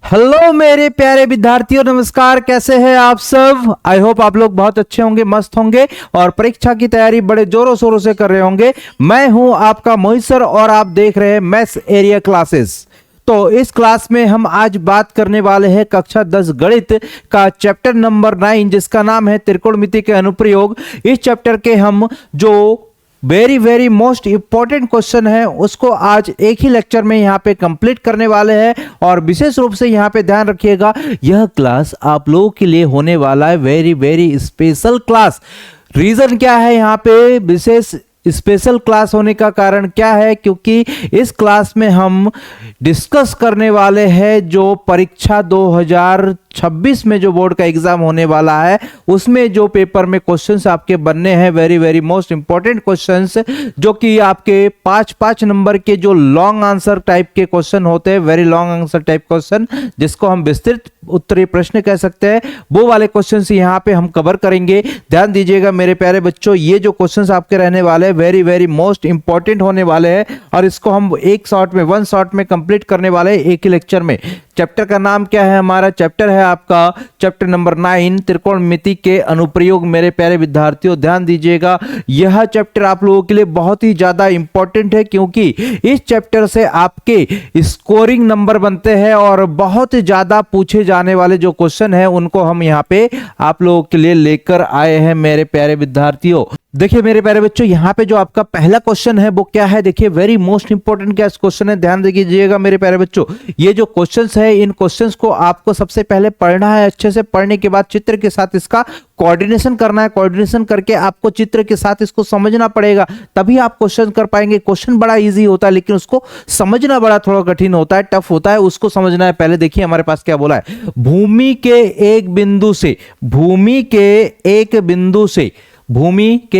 Hello मेरे प्यारे विद्यार्थियों, नमस्कार। कैसे हैं आप सब? आई होप आप लोग बहुत अच्छे होंगे, मस्त होंगे और परीक्षा की तैयारी बड़े जोरों शोरों से कर रहे होंगे। मैं हूं आपका मोहित सर और आप देख रहे हैं मैथ्स एरिया क्लासेस। तो इस क्लास में हम आज बात करने वाले हैं कक्षा 10 गणित का चैप्टर नंबर 9, जिसका नाम है त्रिकोणमिति के अनुप्रयोग। इस चैप्टर के हम जो वेरी मोस्ट इंपॉर्टेंट क्वेश्चन है उसको आज एक ही लेक्चर में यहाँ पे कंप्लीट करने वाले हैं। और विशेष रूप से यहाँ पे ध्यान रखिएगा, यह क्लास आप लोगों के लिए होने वाला है वेरी स्पेशल क्लास। रीजन क्या है यहाँ पे विशेष स्पेशल क्लास होने का कारण क्या है? क्योंकि इस क्लास में हम डिस्कस करने वाले हैं जो परीक्षा 2026 में जो बोर्ड का एग्जाम होने वाला है उसमें जो पेपर में क्वेश्चंस आपके बनने हैं, वेरी मोस्ट इंपॉर्टेंट क्वेश्चंस, जो कि आपके 5 नंबर के जो लॉन्ग आंसर टाइप के क्वेश्चन होते हैं, very long answer type question, जिसको हम विस्तृत उत्तरीय प्रश्न कह सकते हैं, वो वाले क्वेश्चंस यहाँ पे हम कवर करेंगे। ध्यान दीजिएगा मेरे प्यारे बच्चों, ये जो क्वेश्चंस आपके रहने वाले वेरी मोस्ट इंपॉर्टेंट होने वाले हैं और इसको हम वन शॉट में कंप्लीट करने वाले हैं एक ही लेक्चर में। चैप्टर का नाम क्या है? हमारा चैप्टर है आपका चैप्टर नंबर 9 त्रिकोणमिति के अनुप्रयोग। मेरे प्यारे विद्यार्थियों ध्यान दीजिएगा, यह चैप्टर आप लोगों के लिए बहुत ही ज्यादा इंपॉर्टेंट है क्योंकि इस चैप्टर से आपके स्कोरिंग नंबर बनते हैं और बहुत ज्यादा पूछे जाने वाले जो क्वेश्चन है उनको हम यहाँ पे आप लोगों के लिए लेकर आए हैं मेरे प्यारे विद्यार्थियों। देखिए मेरे प्यारे बच्चों, यहाँ पे जो आपका पहला क्वेश्चन है वो क्या है? देखिए वेरी मोस्ट इंपॉर्टेंट क्या क्वेश्चन है, ध्यान दीजिएगा मेरे प्यारे बच्चों। ये जो क्वेश्चंस है, इन क्वेश्चंस को आपको सबसे पहले पढ़ना है। अच्छे से पढ़ने के बाद चित्र के साथ इसका कोऑर्डिनेशन करना है। कोऑर्डिनेशन करके आपको चित्र के साथ इसको समझना पड़ेगा, तभी आप क्वेश्चन कर पाएंगे। क्वेश्चन बड़ा इजी होता है लेकिन उसको समझना बड़ा थोड़ा कठिन होता है, टफ होता है, उसको समझना है। पहले देखिए हमारे पास क्या बोला है, भूमि के एक बिंदु से भूमि के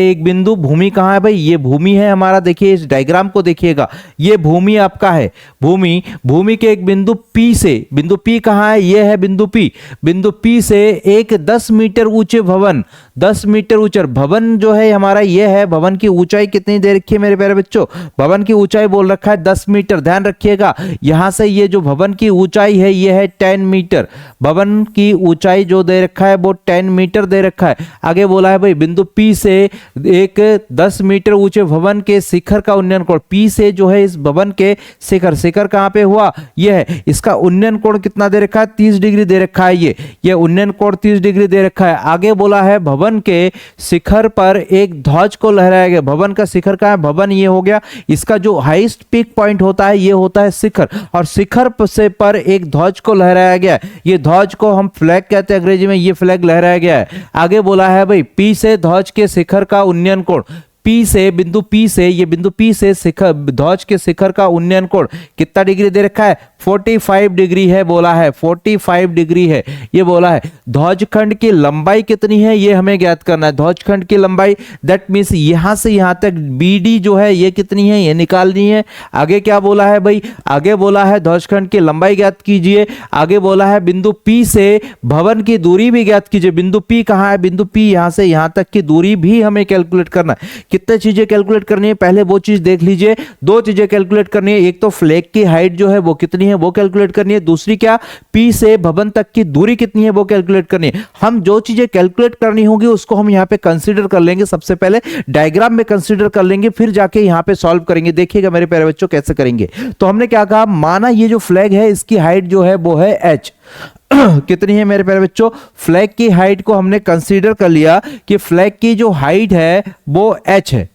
एक बिंदु, भूमि कहां है भाई? ये भूमि है हमारा। देखिए इस डायग्राम को देखिएगा, ये भूमि आपका है। भूमि के एक बिंदु P से, बिंदु P कहां है? ये है बिंदु P से एक 10 मीटर ऊंचे भवन, 10 मीटर ऊंचा भवन जो है हमारा, ये है। भवन की ऊंचाई कितनी दे रखी है मेरे प्यारे बच्चों? भवन की ऊंचाई बोल रखा है 10 मीटर। ध्यान रखिएगा, यहां से ये जो भवन की ऊंचाई है ये है 10 मीटर। भवन की ऊंचाई जो दे रखा है वो 10 मीटर दे रखा है। आगे बोला है भाई बिंदु P से एक 10 मीटर ऊंचे भवन के शिखर का उन्नयन कोण। P से जो है इस भवन के शिखर कहां पे हुआ? ये है। इसका उन्नयन कोण कितना दे रखा है? 30 डिग्री दे रखा है। ये उन्नयन कोण 30 डिग्री दे रखा है। आगे बोला है भवन के शिखर पर एक ध्वज को लहराया गया। भवन का शिखर कहां है? भवन ये हो गया। इसका जो हाईएस्ट पीक पॉइंट होता है ये होता है शिखर, और शिखर से पर एक ध्वज को लहराया गया। ये ध्वज को हम फ्लैग कहते हैं अंग्रेजी में, ये फ्लैग लहराया गया है। आगे बोला है भाई P से ध्वज के शिखर का उन्नयन कोण, बिंदु P से शिखर, ध्वज के शिखर का उन्नयन कोण कितना डिग्री दे रखा है? 45 डिग्री है बोला है, 45 डिग्री है ये बोला है। ध्वजखंड की लंबाई कितनी है ये हमें ज्ञात करना है। ध्वजखंड की लंबाई दैट मींस यहां से यहां तक BD जो है ये कितनी है, ये निकालनी है। आगे क्या बोला है भाई? आगे बोला है ध्वजखंड की लंबाई ज्ञात कीजिए। आगे बोला है बिंदु P से भवन की दूरी भी ज्ञात कीजिए। बिंदु P कहां है? बिंदु P यहां से यहां तक की दूरी भी हमें कैलकुलेट करना है। कितने चीजें कैलकुलेट करनी है? पहले वो चीज देख लीजिए, 2 चीजें कैलकुलेट करनी है। एक तो फ्लैग की हाइट जो है वो कितनी है वो कैलकुलेट करनी है। दूसरी क्या, P से भवन तक की दूरी कितनी है वो कैलकुलेट करनी है। हम जो चीजें कैलकुलेट करनी होगी उसको हम यहां पे कंसीडर कर लेंगे। सबसे पहले डायग्राम में कंसीडर कर लेंगे, फिर जाके यहां पे सॉल्व करेंगे। देखिएगा मेरे प्यारे बच्चों कैसे करेंगे। तो हमने क्या कहा, माना ये जो फ्लैग है इसकी हाइट जो है वो है h। कितनी है मेरे प्यारे बच्चों? फ्लैग की हाइट को हमने कंसीडर कर लिया कि फ्लैग की जो हाइट है वो h है,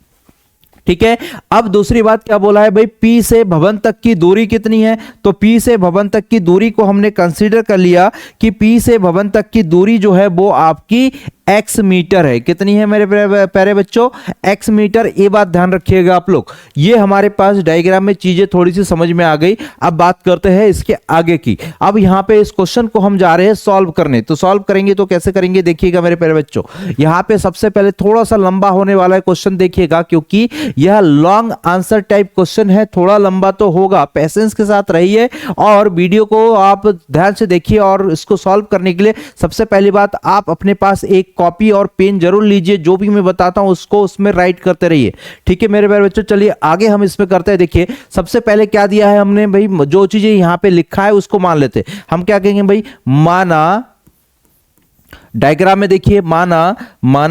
ठीक है। अब दूसरी बात क्या बोला है भाई, P से भवन तक की दूरी कितनी है? तो P से भवन तक की दूरी को हमने कंसीडर कर लिया कि P से भवन तक की दूरी जो है वो आपकी x मीटर है। कितनी है मेरे प्यारे बच्चों? x meter. ये बात ध्यान रखिएगा आप लोग। ये हमारे पास डायग्राम में चीजें थोड़ी सी समझ में आ गई। अब बात करते हैं इसके आगे की। अब यहाँ पे इस क्वेश्चन को हम जा रहे हैं सॉल्व करने। तो सॉल्व करेंगे तो कैसे करेंगे देखिएगा मेरे प्यारे बच्चों। यहाँ पे सबसे पहले थोड़ा सा लंबा होने वाला है क्वेश्चन, देखिएगा क्योंकि यह लॉन्ग आंसर टाइप क्वेश्चन है। थोड़ा लंबा तो होगा, पेशेंस के साथ रहिए और वीडियो को आप ध्यान से देखिए। और इसको सॉल्व करने के लिए सबसे पहली बात, आप अपने पास एक एक कॉपी और पेन जरूर लीजिए, जो भी मैं बताता हूं उसको उसमें राइट करते रहिए, ठीक है मेरे प्यारे बच्चों। चलिए आगे हम इसमें करते हैं। देखिए सबसे पहले क्या दिया है हमने भाई, जो चीजें यहां पे लिखा है उसको मान लेते हैं। हम क्या कहेंगे भाई, माना, डायग्राम में देखिए माना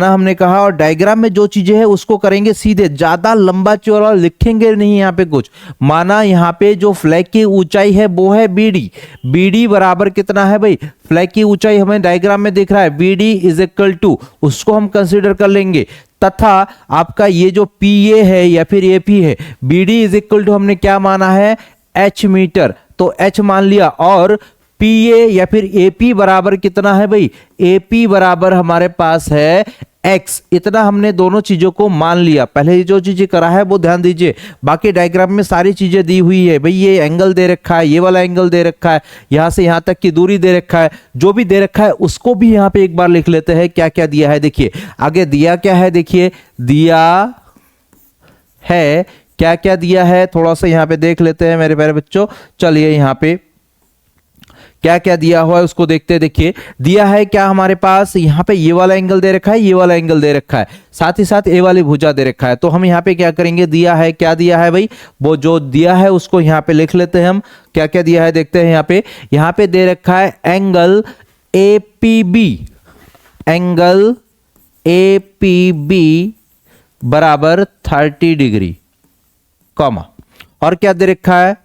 हमने कहा, और डायग्राम में जो चीजें है उसको करेंगे सीधे, ज्यादा लंबा चौड़ा लिखेंगे नहीं यहां पे कुछ। माना यहां पे जो फ्लैग की ऊंचाई है वो है बीडी, बीडी बराबर कितना है भाई, फ्लैग की ऊंचाई हमें डायग्राम में दिख रहा है, बीडी इज इक्वल टू, उसको हम कंसीडर कर लेंगे। तथा आपका ये जो पीए है या फिर एपी है, बीडी इज इक्वल टू हमने क्या माना है, एच मीटर, तो एच मान लिया। और पीए या फिर एपी बराबर कितना है भाई, एपी बराबर हमारे पास है एक्स, इतना हमने दोनों चीजों को मान लिया। पहले जो चीजें करा है वो ध्यान दीजिए, बाकी डायग्राम में सारी चीजें दी हुई है भाई, ये एंगल दे रखा है, ये वाला एंगल दे रखा है, यहां से यहां तक की दूरी दे रखा है, जो भी दे रखा है उसको भी यहां पे एक बार लिख लेते हैं क्या क्या दिया है। देखिए आगे दिया क्या है, देखिए दिया है क्या क्या दिया है, थोड़ा सा यहां पे देख लेते हैं मेरे प्यारे बच्चों। चलिए यहां पे क्या क्या दिया हुआ है उसको देखते हैं। देखिए दिया है क्या हमारे पास, यहां पे ये वाला एंगल दे रखा है, ये वाला एंगल दे रखा है, साथ ही साथ ए वाली भुजा दे रखा है। तो हम यहां पे क्या करेंगे, दिया है, क्या दिया है भाई, वो जो दिया है उसको यहां पे लिख लेते हैं हम। क्या क्या दिया है देखते हैं। यहां पे दे रखा है एंगल एपीबी, एंगल एपीबी बराबर 30 डिग्री, कॉमा, और क्या दे रखा है,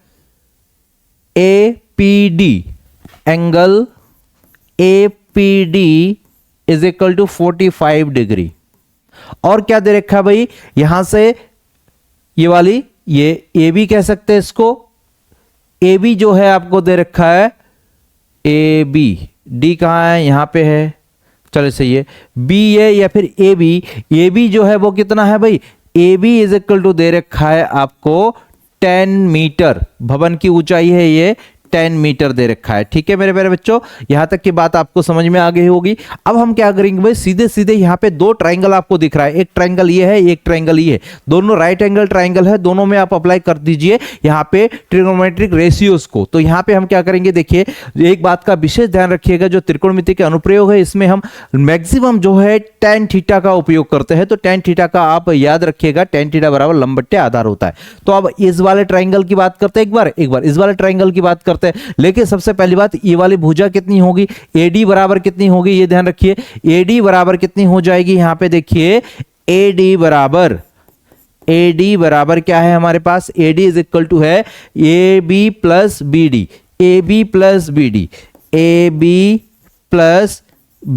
APD, angle APD is equal to 45 degree. और क्या दे रखा है भाई, यहां से ये वाली, ये AB कह सकते हैं इसको, AB जो है आपको दे रखा है AB, D कहां है, यहां पे है, चलो सही है, BA या फिर AB जो है वो कितना है भाई, AB इज इक्वल टू दे रखा है आपको 10 मीटर, भवन की ऊंचाई है ये 10 मीटर दे रखा है, ठीक है मेरे प्यारे बच्चों। यहां तक की बात आपको समझ में आ गई होगी। अब हम क्या करेंगे भाई, सीधे सीधे यहां पे दो ट्रायंगल आपको दिख रहा है, एक ट्रायंगल ये है, एक ट्रायंगल ये है, दोनों राइट एंगल ट्रायंगल है, दोनों में आप अप्लाई कर दीजिए यहां पे ट्रिग्नोमेट्रिक रेशियोज को। तो यहां पे हम क्या करेंगे, देखिए एक बात का विशेष ध्यान रखिएगा, जो त्रिकोणमिति के अनुप्रयोग है इसमें हम मैक्सिमम जो है tan थीटा का उपयोग करते हैं। तो tan थीटा का आप याद रखिएगा, tan थीटा बराबर लंब बट्टे आधार होता है। तो अब इस वाले ट्रायंगल की बात करते हैं, एक बार इस वाले ट्रायंगल की बात करते हैं। लेकिन सबसे पहली बात, ये वाली भुजा कितनी होगी, AD बराबर कितनी होगी, ये ध्यान रखिए, AD बराबर कितनी हो जाएगी, यहां पे देखिए AD बराबर क्या है हमारे पास, AD इज इक्वल टू है AB plus BD, AB plus BD, AB plus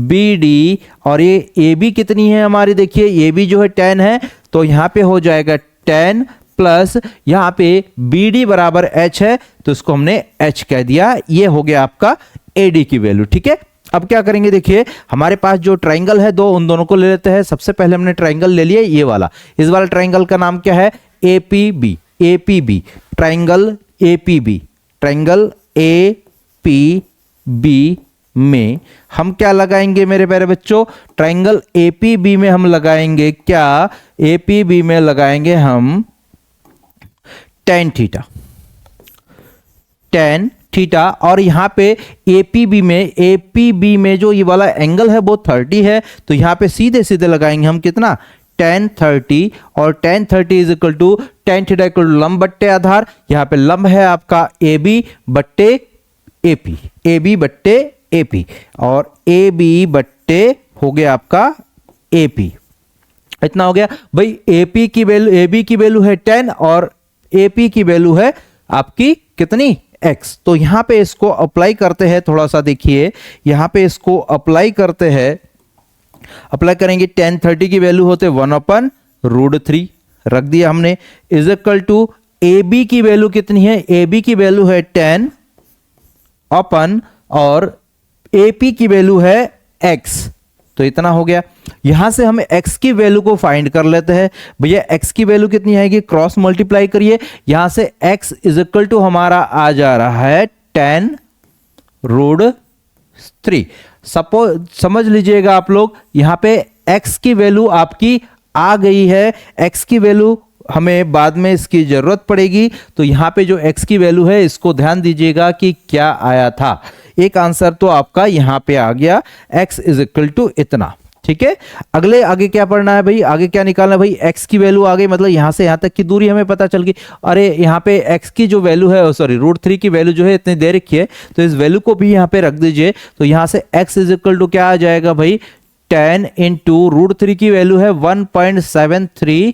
BD, और ये AB कितनी है हमारी, देखिए AB जो है 10 है, तो यहां पे हो जाएगा 10 प्लस यहां पे BD बराबर H है, तो इसको हमने H कह दिया। ये हो गया आपका AD की वैल्यू, ठीक है। अब क्या करेंगे, देखिए हमारे पास जो ट्रायंगल है दो, उन दोनों को ले लेते हैं। सबसे पहले हमने ट्रायंगल ले लिया ये वाला, इस वाला ट्रायंगल का नाम क्या है, APB, triangle APB, triangle APB में हम क्या लगाएंगे मेरे प्यारे बच्चों, ट्रायंगल APB में हम लगाएंगे क्या, APB में लगाएंगे हम tan थीटा, और यहां पे APB में जो ये वाला एंगल है वो 30 है, तो यहां पे सीधे सीधे लगाएंगे हम कितना, tan 30, और tan 30 is equal to tan theta equal to लंब बट्टे आधार, यहां पे लंब है आपका AB बट्टे AP, और AB बट्टे हो गया आपका AP, इतना हो गया भाई। AB की वैल्यू है 10 और AP की वैल्यू है आपकी कितनी, X। तो यहां पे इसको अप्लाई करते हैं, थोड़ा सा देखिए यहां पे इसको अप्लाई करते हैं, अप्लाई करेंगे, tan 30 की वैल्यू होते 1/√3 रख दिया हमने, इज इक्वल टू AB की वैल्यू कितनी है, AB की वैल्यू है 10 अपन, और AP की वैल्यू है X, तो इतना हो गया। यहां से हम x की वैल्यू को फाइंड कर लेते हैं। भैया x की वैल्यू कितनी आएगी, क्रॉस मल्टीप्लाई करिए, यहां से x इज इक्वल टू हमारा आ जा रहा है tan√3। सपोज समझ लीजिएगा आप लोग, यहां पे x की वैल्यू आपकी आ गई है, x की वैल्यू हमें बाद में इसकी जरूरत पड़ेगी, तो यहां पे जो x की वैल्यू है इसको ध्यान दीजिएगा कि क्या आया था। एक आंसर तो आपका यहां पे आ गया, x इज इक्वल टू इतना, ठीक है। आगे क्या पढ़ना है भाई, आगे क्या निकालना है भाई, x की वैल्यू आ गई, मतलब यहां से यहां तक की दूरी हमें पता चल गई। अरे यहाँ पे x की जो वैल्यू है, सॉरी √3 की वैल्यू जो है इतनी दे रखी है, तो इस वैल्यू को भी यहाँ पे रख दीजिए। तो यहां से x इज इक्वल टू क्या आ जाएगा भाई, 10 इंटू √3 की वैल्यू है 1.732।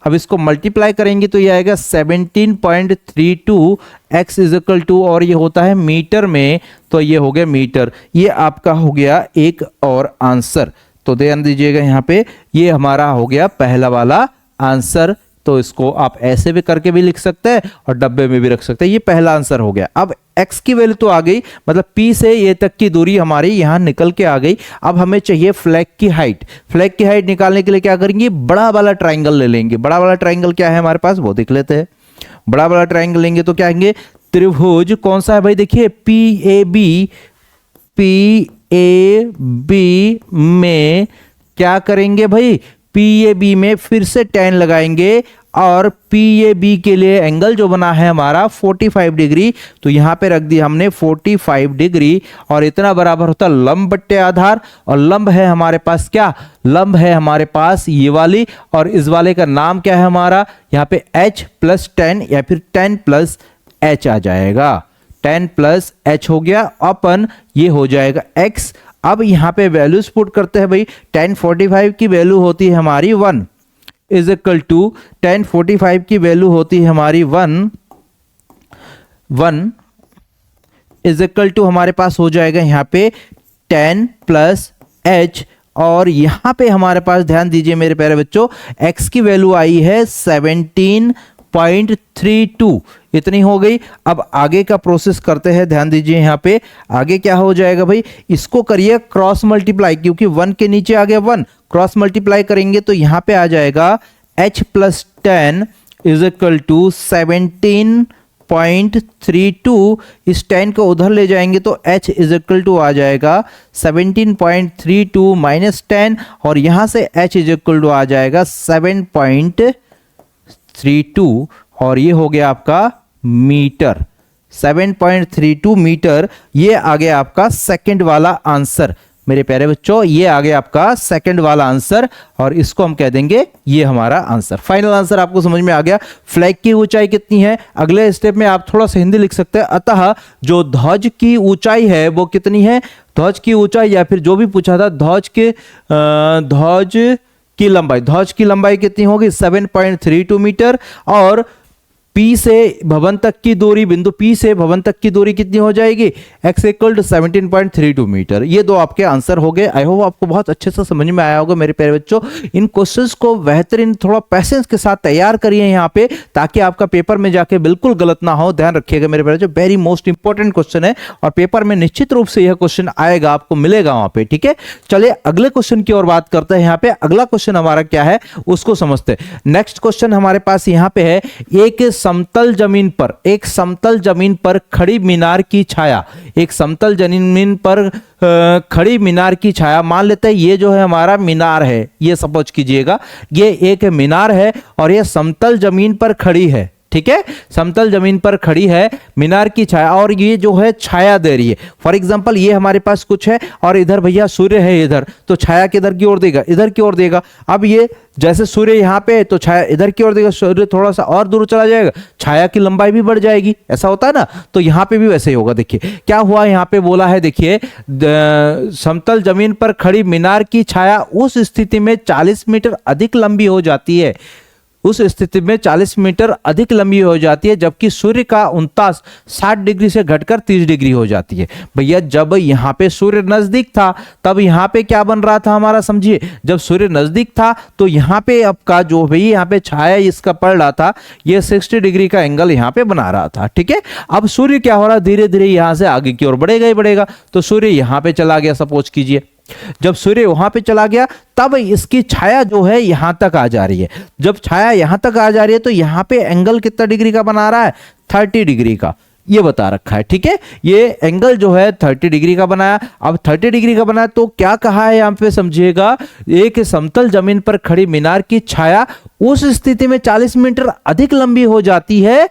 अब इसको मल्टीप्लाई करेंगे तो ये आएगा 17.32 x इज इक्वल टू, और ये होता है मीटर में, तो ये हो गया मीटर। ये आपका हो गया एक और आंसर। तो ध्यान दीजिएगा यहाँ पे, ये हमारा हो गया पहला वाला आंसर। तो इसको आप ऐसे भी करके भी लिख सकते हैं और डब्बे में भी रख सकते हैं। ये पहला आंसर हो गया। अब x की वैल्यू तो आ गई, मतलब p से ये तक की दूरी हमारी यहां निकल के आ गई। अब हमें चाहिए फ्लैग की हाइट। फ्लैग की हाइट निकालने के लिए क्या करेंगे, बड़ा वाला ट्राइंगल ले लेंगे। बड़ा वाला ट्राइंगल क्या है हमारे पास, वो देख लेते हैं। बड़ा वाला ट्राइंगल लेंगे तो क्या आएंगे, त्रिभुज कौन सा है भाई, देखिए PAB में क्या करेंगे भाई, PAB में फिर से 10 लगाएंगे, और PAB के लिए एंगल जो बना है हमारा 45 डिग्री, तो यहां पे रख दिया हमने 45 डिग्री, और इतना बराबर होता है लंब बट्टे आधार। और लंब है हमारे पास क्या, लंब है हमारे पास ये वाली, और इस वाले का नाम क्या है हमारा, यहाँ पे h + 10 या फिर 10 + h आ जाएगा। 10 + h हो गया, अपन ये हो जाएगा x। अब यहां पे वैल्यूज पुट करते हैं भाई। 1045 की वैल्यू होती है हमारी 1 इज इक्वल टू 1045 की वैल्यू होती है हमारी 1 इज इक्वल टू हमारे पास हो जाएगा यहाँ पे 10 + h, और यहां पे हमारे पास ध्यान दीजिए मेरे प्यारे बच्चों, x की वैल्यू आई है 17.32, इतनी हो गई। अब आगे का प्रोसेस करते हैं, ध्यान दीजिए यहाँ पे आगे क्या हो जाएगा भाई, इसको करिए क्रॉस मल्टीप्लाई, क्योंकि 1 के नीचे आ गया 1, क्रॉस मल्टीप्लाई करेंगे तो यहाँ पे आ जाएगा h + 10 इज इक्वल टू 17.32। इस 10 को उधर ले जाएंगे तो h इज इक्वल टू आ जाएगा 17.32 - 10, और यहां से h इज इक्वल टू आ जाएगा 7.32, और ये हो गया आपका मीटर। 7.32 मीटर, ये आ गया आपका सेकंड वाला आंसर। मेरे प्यारे बच्चों, ये आ गया आपका सेकंड वाला आंसर, और इसको हम कह देंगे ये हमारा आंसर। फाइनल आंसर आपको समझ में आ गया। फ्लैग की ऊंचाई कितनी है, अगले स्टेप में आप थोड़ा सा हिंदी लिख सकते हैं। अतः जो ध्वज की ऊंचाई है वो कितनी है, ध्वज की ऊंचाई, या फिर जो भी पूछा था ध्वज की लंबाई कितनी होगी, 7.32 मीटर। और P से भवन तक की दूरी, बिंदु P से भवन तक की दूरी कितनी हो जाएगी, x = 17.32 मीटर। ये दो आपके आंसर हो गए। आई होप आपको बहुत अच्छे से समझ में आया होगा मेरे प्यारे बच्चों। इन क्वेश्चंस को बेहतरीन थोड़ा पैसेंस के साथ तैयार करिए यहाँ पे, ताकि आपका पेपर में जाके बिल्कुल गलत ना हो। ध्यान रखिएगा मेरे प्यारे बच्चों, वेरी मोस्ट इंपॉर्टेंट क्वेश्चन है, और पेपर में निश्चित रूप से यह क्वेश्चन आएगा, आपको मिलेगा वहां पे। ठीक है, चलिए अगले क्वेश्चन की ओर बात करते हैं। यहाँ पे अगला क्वेश्चन हमारा क्या है उसको समझते हैं। नेक्स्ट क्वेश्चन हमारे पास यहाँ पे है, एक समतल जमीन पर खड़ी मीनार की छाया, एक समतल जमीन पर खड़ी मीनार की छाया, मान लेते हैं ये जो है हमारा मीनार है, ये सपोज कीजिएगा ये एक मीनार है, और ये समतल जमीन पर खड़ी है। ठीक है, समतल जमीन पर खड़ी है मीनार की छाया, और ये जो है छाया दे रही है। फॉर एग्जांपल ये हमारे पास कुछ है, और इधर भैया सूर्य है इधर, तो छाया किधर की ओर देगा, इधर की ओर देगा। अब ये जैसे सूर्य यहाँ पे है तो छाया इधर की ओर देगा, सूर्य थोड़ा सा और दूर चला जाएगा, छाया की लंबाई भी बढ़ जाएगी। ऐसा होता है ना, तो यहाँ पे भी वैसे ही होगा। देखिए क्या हुआ, यहाँ पे बोला है, देखिए समतल जमीन पर खड़ी मीनार की छाया उस स्थिति में 40 मीटर अधिक लंबी हो जाती है, उस स्थिति में 40 मीटर अधिक लंबी हो जाती है, जबकि सूर्य का 60 डिग्री से घटकर 30 डिग्री हो जाती है। भैया जब यहाँ पे सूर्य नजदीक था तब यहाँ पे क्या बन रहा था हमारा, समझिए जब सूर्य नजदीक था तो यहाँ पे आपका जो भी यहाँ पे छाया इसका पड़ रहा था, ये 60 डिग्री का एंगल यहाँ पे बना रहा था। ठीक है, अब सूर्य क्या हो रहा, धीरे धीरे यहाँ से आगे की ओर बढ़ेगा, तो सूर्य यहाँ पे चला गया। सपोज कीजिए जब सूर्य वहां पे चला गया तब इसकी छाया जो है यहां तक आ जा रही है। जब छाया यहां तक आ जा रही है तो यहां पे एंगल कितना डिग्री का बना रहा है, 30 डिग्री का, ये बता रखा है। ठीक है, ये एंगल जो है 30 डिग्री का बनाया। अब 30 डिग्री का बनाया तो क्या कहा है यहां पे, समझिएगा एक समतल जमीन पर खड़ी मीनार की छाया उस स्थिति में 40 मीटर अधिक लंबी हो जाती है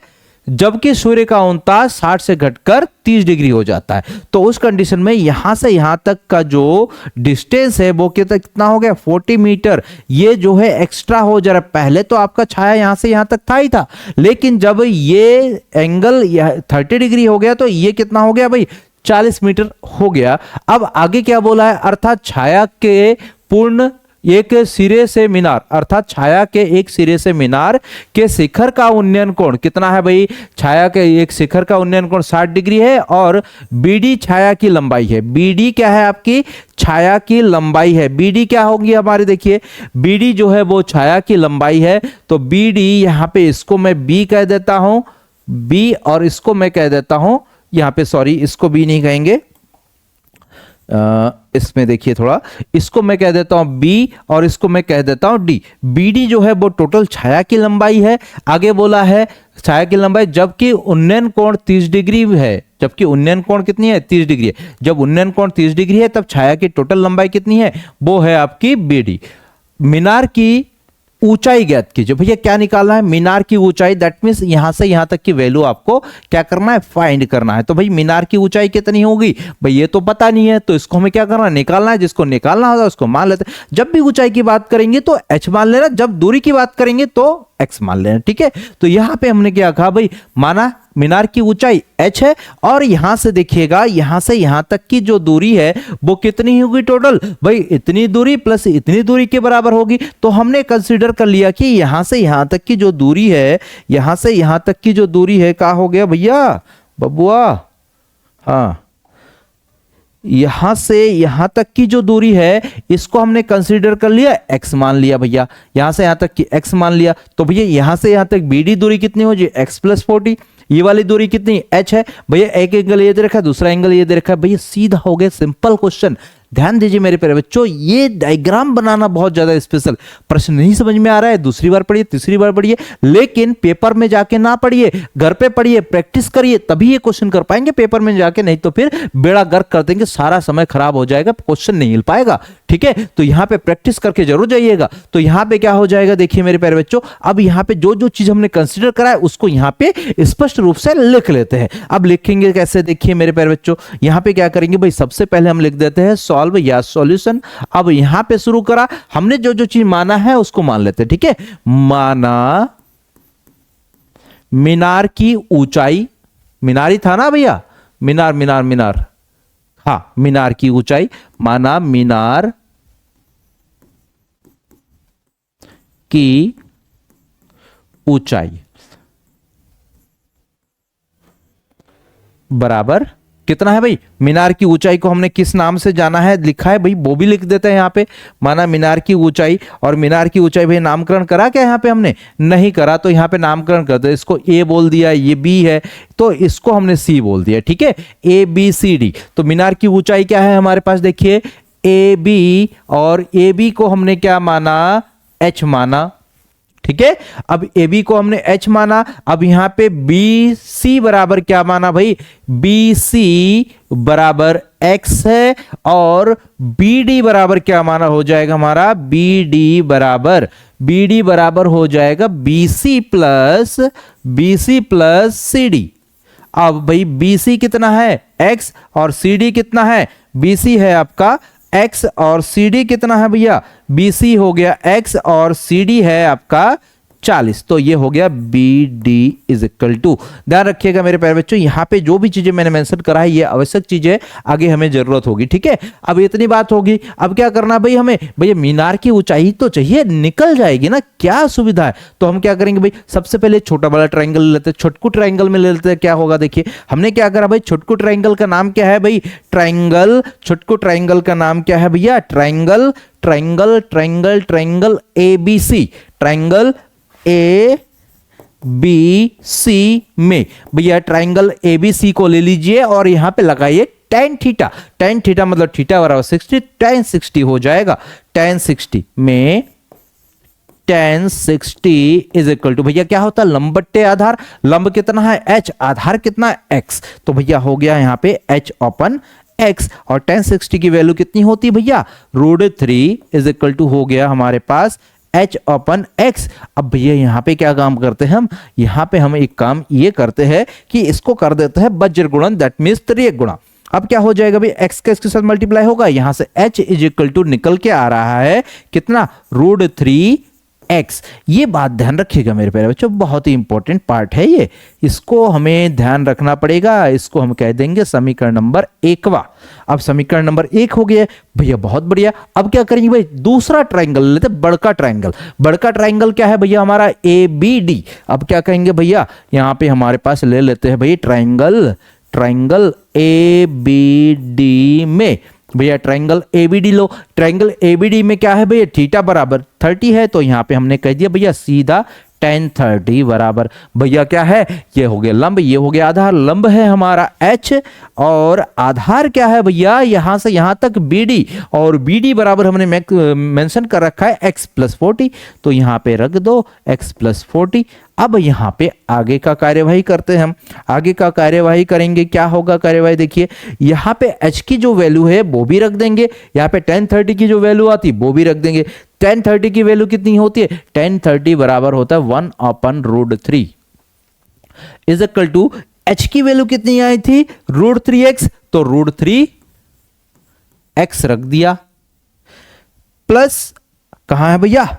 जबकि सूर्य का उनतास 60 से घटकर 30 डिग्री हो जाता है। तो उस कंडीशन में यहां से यहां तक का जो डिस्टेंस है वो कितना हो गया 40 मीटर। ये जो है एक्स्ट्रा हो जा रहा है। पहले तो आपका छाया यहां से यहां तक था ही था, लेकिन जब ये एंगल 30 डिग्री हो गया तो ये कितना हो गया भाई 40 मीटर हो गया। अब आगे क्या बोला है, अर्थात छाया के पूर्ण एक सिरे से मीनार, अर्थात छाया के एक सिरे से मीनार के शिखर का उन्नयन कोण कितना है भाई, छाया के एक शिखर का उन्नयन कोण 60 डिग्री है और बीडी छाया की लंबाई है। बीडी क्या है आपकी, छाया की लंबाई है। बीडी क्या होगी हमारी, देखिए बीडी जो है वो छाया की लंबाई है। तो बीडी यहां पे इसको मैं बी कह देता हूं, बी, और इसको मैं कह देता हूं यहां पे, सॉरी इसको बी नहीं कहेंगे, इसमें देखिए थोड़ा, इसको मैं कह देता हूं बी और इसको मैं कह देता हूं डी। बीडी जो है वो टोटल छाया की लंबाई है। आगे बोला है छाया की लंबाई, जबकि उन्नयन कोण 30 डिग्री है, जबकि उन्नयन कोण कितनी है 30 डिग्री है। जब उन्नयन कोण 30 डिग्री है तब छाया की टोटल लंबाई कितनी है, वो है आपकी बीडी। मीनार की ऊंचाई ज्ञात कीजिए। भैया क्या निकालना है, मीनार की ऊंचाई, दैट मींस यहां से यहां तक की वैल्यू आपको क्या करना है, फाइंड करना है। तो भाई मीनार की ऊंचाई कितनी होगी, भाई ये तो पता नहीं है, तो इसको हमें क्या करना है, निकालना है। जिसको निकालना होगा उसको मान लेते हैं। जब भी ऊंचाई की बात करेंगे तो h मान लेना, जब दूरी की बात करेंगे तो x मान लेना, ठीक है। तो यहां पे हमने क्या कहा भाई, माना मीनार की ऊंचाई h है और यहां से देखिएगा यहां से यहां तक की जो दूरी है वो कितनी होगी टोटल, भाई इतनी दूरी प्लस इतनी दूरी के बराबर होगी। तो हमने कंसीडर कर लिया कि यहां से यहां तक की जो दूरी है, यहां से यहां तक की जो दूरी है क्या हो गया भैया बबुआ, हाँ यहां से यहां तक की जो दूरी है इसको हमने कंसीडर कर लिया x मान लिया भैया, यहां से यहां तक की x मान लिया। तो भैया यहां से यहां तक बीडी दूरी कितनी हो जी x प्लस 40, ये वाली दूरी कितनी h है भैया, एक एंगल ये दे रखा है दूसरा एंगल ये दे रखा है। भैया सीधा हो गया, सिंपल क्वेश्चन। ध्यान दीजिए मेरे प्यारे बच्चों, ये डायग्राम बनाना बहुत ज्यादा स्पेशल, प्रश्न नहीं समझ में आ रहा है दूसरी बार पढ़िए तीसरी बार पढ़िए, लेकिन पेपर में जाके ना पढ़िए, घर पे पढ़िए, प्रैक्टिस करिए, तभी ये क्वेश्चन कर पाएंगे पेपर में जाके, नहीं तो फिर बेड़ा गर्क कर देंगे, सारा समय खराब हो जाएगा, क्वेश्चन नहीं मिल पाएगा, ठीक है। तो यहां पे प्रैक्टिस करके जरूर जाइएगा। तो यहां पे क्या हो जाएगा देखिए मेरे प्यारे बच्चों, अब यहां पे जो जो चीज हमने कंसीडर करा है उसको यहां पे स्पष्ट रूप से लिख लेते हैं। अब लिखेंगे कैसे, देखिए मेरे प्यारे बच्चों, यहां पे क्या करेंगे भाई, सबसे पहले हम लिख देते हैं सॉल्व या सॉल्यूशन। अब यहां पे शुरू करा, हमने जो जो चीज माना है उसको मान लेते हैं, ठीक है। माना मीनार की ऊंचाई, मीनार ही था ना भैया, मीनार मीनार मीनार, हाँ मीनार की ऊंचाई, माना मीनार की ऊंचाई बराबर कितना है भाई, मीनार की ऊंचाई को हमने किस नाम से जाना है लिखा है भाई, वो भी लिख देते हैं यहां पे। माना मीनार की ऊंचाई, और मीनार की ऊंचाई भाई नामकरण करा क्या यहां पे, हमने नहीं करा, तो यहां पे नामकरण कर दो, इसको ए बोल दिया, ये बी है तो इसको हमने सी बोल दिया, ठीक है, ए बी सी डी। तो मीनार की ऊंचाई क्या है हमारे पास, देखिए ए बी, और ए बी को हमने क्या माना, एच माना, ठीक है। अब ए बी को हमने h माना, अब यहां पे बी सी बराबर क्या माना भाई, बी सी बराबर x है, और बी डी बराबर क्या माना हो जाएगा हमारा, बी डी बराबर हो जाएगा B C plus C D. अब भाई बी सी कितना है x और सी डी कितना है, बी सी है आपका x और CD कितना है भैया, BC हो गया x और CD है आपका 40। तो ये हो गया BD इज इक्वल टू, ध्यान रखिएगा मेरे प्यारे बच्चों, यहां पे जो भी चीजें मैंने मेंशन करा है ये आवश्यक चीजें, आगे हमें जरूरत होगी, ठीक है। अब इतनी बात होगी, अब क्या करना भाई हमें, भैया मीनार की ऊंचाई तो चाहिए, निकल जाएगी ना, क्या सुविधा है। तो हम क्या करेंगे भाई, सबसे पहले छोटा वाला ट्राइंगल लेते हैं, छोटकू ट्राइंगल में ले लेते हैं, क्या होगा देखिए, हमने क्या करा भाई, छोटकू ट्राइंगल का नाम क्या है भाई, ट्राइंगल, छोटकू ट्राइंगल का नाम क्या है भैया, triangle triangle triangle triangle ABC, triangle A B C में भैया ट्राइंगल ABC को ले लीजिए और यहां पे लगाइए tan थीटा, tan थीटा मतलब थीटा बराबर 60, tan 60 हो जाएगा, tan 60 में tan 60 इज इक्वल टू भैया क्या होता है, लंब बट्टे आधार, लंब कितना है h, आधार कितना है x, तो भैया हो गया यहां पे h अपन x, और tan 60 की वैल्यू कितनी होती है भैया, √3 इज इक्वल टू हो गया हमारे पास h अपन x। अब भैया यहाँ पे क्या काम करते हैं हम, यहाँ पे हम एक काम ये करते हैं कि इसको कर देते हैं वज्र गुणन, दैट मीन्स त्रियक गुणा। अब क्या हो जाएगा भाई, x का इसके साथ मल्टीप्लाई होगा, यहां से h इज इक्वल टू निकल के आ रहा है कितना, √3x। ये बात ध्यान रखिएगा मेरे प्यारे बच्चों, बहुत ही इंपॉर्टेंट पार्ट है ये, इसको हमें ध्यान रखना पड़ेगा। इसको हम कह देंगे समीकरण नंबर 1वां। अब समीकरण नंबर 1 हो गया भैया, बहुत बढ़िया। अब क्या करेंगे भाई, दूसरा ट्राइंगल लेते, बड़का ट्राइंगल। बड़का ट्राइंगल क्या है भैया, हमारा ABD। अब क्या कहेंगे भैया, यहां पे हमारे पास ले लेते हैं भाई ट्राइंगल ABD में, भैया ट्राइंगल ABD लो। ट्राइंगल ABD में क्या है भैया, थीटा बराबर 30 है, तो यहां पे हमने कह दिया भैया सीधा tan 30 बराबर भैया क्या है, ये हो गया लंब, ये हो गया आधार। लंब है हमारा h और आधार क्या है भैया, यहां से यहां तक BD, और BD बराबर हमने मेंशन कर रखा है x + 40, तो यहां पे रख दो x + 40। अब यहां पे आगे का कार्यवाही करते हैं हम, आगे का कार्यवाही करेंगे, क्या होगा कार्यवाही देखिए, यहां पे h की जो वैल्यू है वो भी रख देंगे, यहां पे tan 30 की जो वैल्यू आती है वो भी रख देंगे। tan 30 की वैल्यू कितनी होती है, tan 30 बराबर होता है 1/√3 इज इक्वल टू h की वैल्यू कितनी आई थी, √3x, तो √3x रख दिया, प्लस कहां है भैया,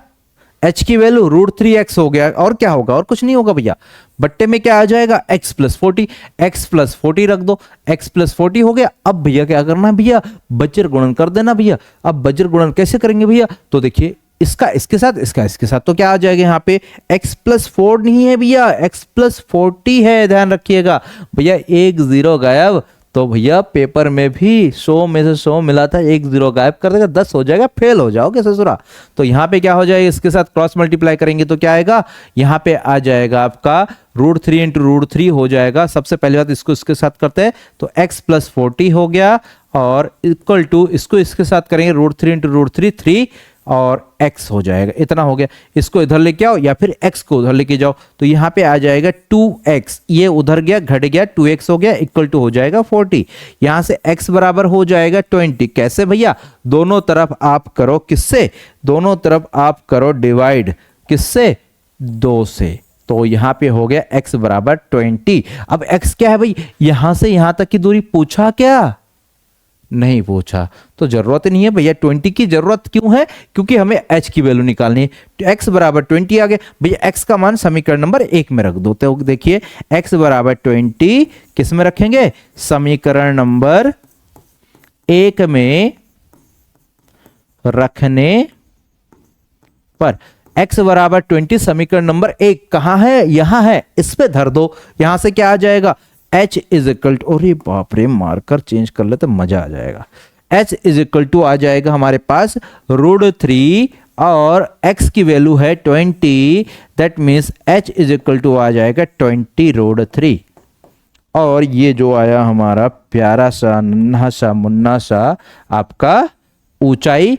h की वैल्यू √3x हो गया, और क्या होगा, और कुछ नहीं होगा भैया, बट्टे में क्या आ जाएगा, x + 40, x + 40 रख दो, x + 40 हो गया। अब भैया क्या करना है भैया, वज्र गुणन कर देना भैया। अब वज्र गुणन कैसे करेंगे भैया, तो देखिए इसका इसके साथ, इसका इसके साथ, तो क्या आ जाएगा यहाँ पे, x + 4 नहीं है भैया, x + 40 है, ध्यान रखिएगा भैया, 1 0 गायब, तो भैया पेपर में भी 100 में से 100 मिला था, 1 0 गायब कर देगा, 10 हो जाएगा, फेल हो जाओगे ससुरा। तो यहाँ पे क्या हो जाएगा, इसके साथ क्रॉस मल्टीप्लाई करेंगे तो क्या आएगा, यहाँ पे आ जाएगा आपका √3 × √3 हो जाएगा। सबसे पहली बात इसको इसके साथ करते हैं, तो x + 40 हो गया, और इक्वल टू इसको इसके साथ करेंगे √3 × √3 3, और x हो जाएगा, इतना हो गया। इसको इधर लेके आओ या फिर x को उधर लेके जाओ, तो यहाँ पे आ जाएगा 2x, ये उधर गया घट गया, 2x हो गया, इक्वल टू हो जाएगा 40। यहाँ से x बराबर हो जाएगा 20। कैसे भैया, दोनों तरफ आप करो किससे, दोनों तरफ आप करो डिवाइड, किससे, 2 से, तो यहाँ पे हो गया x बराबर 20। अब x क्या है भाई, यहां से यहां तक की दूरी पूछा क्या, नहीं पूछा, तो जरूरत नहीं है भैया, 20 की जरूरत क्यों है, क्योंकि हमें h की वैल्यू निकालनी है। तो x बराबर 20 आ गया भैया, x का मान समीकरण नंबर 1 में रख दो, तो देखिए x बराबर 20 किस में रखेंगे, समीकरण नंबर 1 में रखने पर x बराबर 20 समीकरण नंबर 1 कहां है, यहां है, इस पे धर दो, यहां से क्या आ जाएगा, h इज इक्वल टू, अरे बाप रे मार्कर चेंज कर ले तो मजा आ जाएगा, h इज इक्वल टू आ जाएगा हमारे पास √3 और x की वैल्यू है 20, that means h is equal to आ जाएगा 20 √3। और ये जो आया हमारा प्यारा सा नन्हा सा मुन्ना सा आपका ऊंचाई,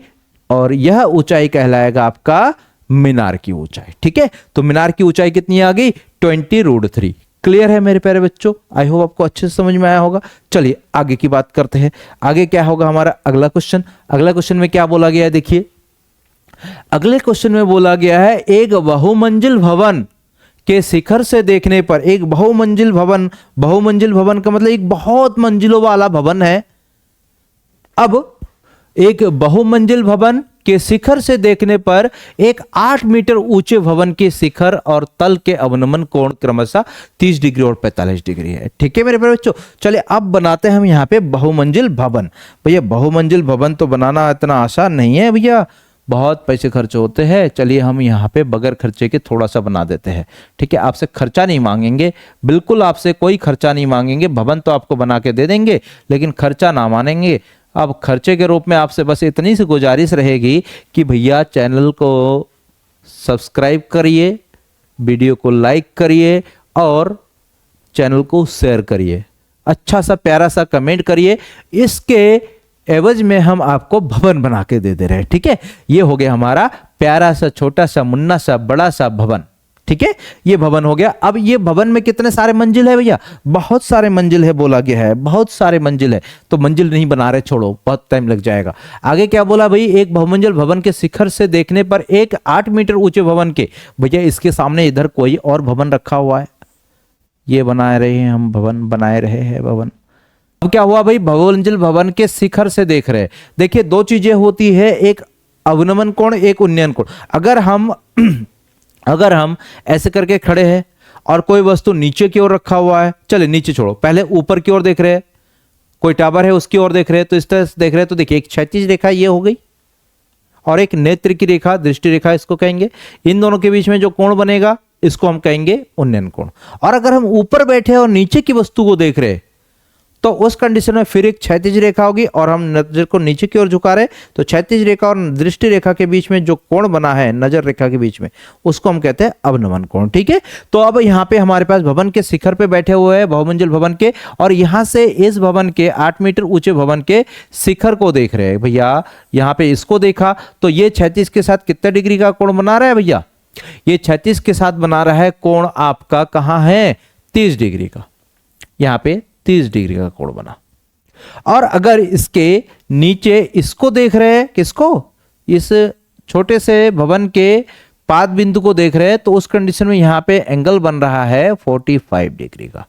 और यह ऊंचाई कहलाएगा आपका मीनार की ऊंचाई, ठीक है। तो मीनार की ऊंचाई कितनी आ गई, 20 √3। क्लियर है मेरे प्यारे बच्चों, आई होप आपको अच्छे से समझ में आया होगा। चलिए आगे की बात करते हैं, आगे क्या होगा हमारा अगला क्वेश्चन। अगला क्वेश्चन में क्या बोला गया है, देखिए अगले क्वेश्चन में बोला गया है, एक बहुमंजिल भवन के शिखर से देखने पर, एक बहुमंजिल भवन, बहुमंजिल भवन का मतलब एक बहुत मंजिलों वाला भवन है। अब एक बहुमंजिल भवन के शिखर से देखने पर एक 8 मीटर ऊंचे भवन के शिखर और तल के अवनमन कोण क्रमशः 30 डिग्री और 45 डिग्री है, ठीक है मेरे प्यारे बच्चों। चलिए अब बनाते हैं हम यहाँ पे बहुमंजिल भवन। भैया बहुमंजिल भवन तो बनाना इतना आसान नहीं है भैया, बहुत पैसे खर्च होते हैं। चलिए हम यहाँ पे बगैर खर्चे के थोड़ा सा बना देते हैं, ठीक है। आपसे खर्चा नहीं मांगेंगे, बिल्कुल आपसे कोई खर्चा नहीं मांगेंगे, भवन तो आपको बना के दे देंगे लेकिन खर्चा ना मानेंगे। अब खर्चे के रूप में आपसे बस इतनी सी गुजारिश रहेगी कि भैया चैनल को सब्सक्राइब करिए, वीडियो को लाइक करिए और चैनल को शेयर करिए, अच्छा सा प्यारा सा कमेंट करिए, इसके एवज में हम आपको भवन बना के दे रहे हैं, ठीक है। ये हो गया हमारा प्यारा सा छोटा सा मुन्ना सा बड़ा सा भवन, ठीक है, ये भवन हो गया। अब ये भवन में कितने सारे मंजिल है भैया? बहुत सारे मंजिल है बोला गया है, बहुत सारे मंजिल है। तो मंजिल नहीं बना रहे, छोड़ो, बहुत टाइम लग जाएगा। आगे क्या बोला भाई? एक बहुमंजिल भवन के शिखर से देखने पर एक 8 मीटर ऊंचे भवन के, भैया इसके सामने इधर कोई और भवन रखा हुआ है, ये बना रहे हैं हम, भवन बनाए रहे हैं भवन। अब क्या हुआ भाई? बहुमंजिल भवन के शिखर से देख रहे हैं। देखिए दो चीजें होती है, एक अवनमन कोण, एक उन्नयन कोण। अगर हम ऐसे करके खड़े हैं और कोई वस्तु नीचे की ओर रखा हुआ है, चले नीचे छोड़ो, पहले ऊपर की ओर देख रहे हैं, कोई टावर है उसकी ओर देख रहे हैं, तो इस तरह से देख रहे हैं, तो देखिए एक क्षैतिज रेखा ये हो गई और एक नेत्र की रेखा, दृष्टि रेखा इसको कहेंगे। इन दोनों के बीच में जो कोण बनेगा इसको हम कहेंगे उन्नयन कोण। और अगर हम ऊपर बैठे और नीचे की वस्तु को देख रहे हैं तो उस कंडीशन में फिर एक क्षैतिज रेखा होगी और हम नजर को नीचे की ओर झुका रहे, तो क्षैतिज रेखा और दृष्टि रेखा के बीच में जो कोण बना है नजर रेखा के बीच में, उसको हम कहते हैं अवनमन कोण। ठीक है, तो अब यहाँ पे हमारे पास भवन के शिखर पे बैठे हुए हैं, बहुमंजिल भवन के, और यहां से इस भवन के 8 मीटर ऊंचे भवन के शिखर को देख रहे हैं। भैया यहाँ पे इसको देखा तो ये 36 के साथ कितने डिग्री का कोण बना रहा है भैया? ये 36 के साथ बना रहा है कोण आपका, कहां है? 30 डिग्री का। यहां पे 30 डिग्री का कोण बना। और अगर इसके नीचे इसको देख रहे हैं, किसको? इस छोटे से भवन के पाद बिंदु को देख रहे हैं, तो उस कंडीशन में यहां पे एंगल बन रहा है 45 डिग्री का।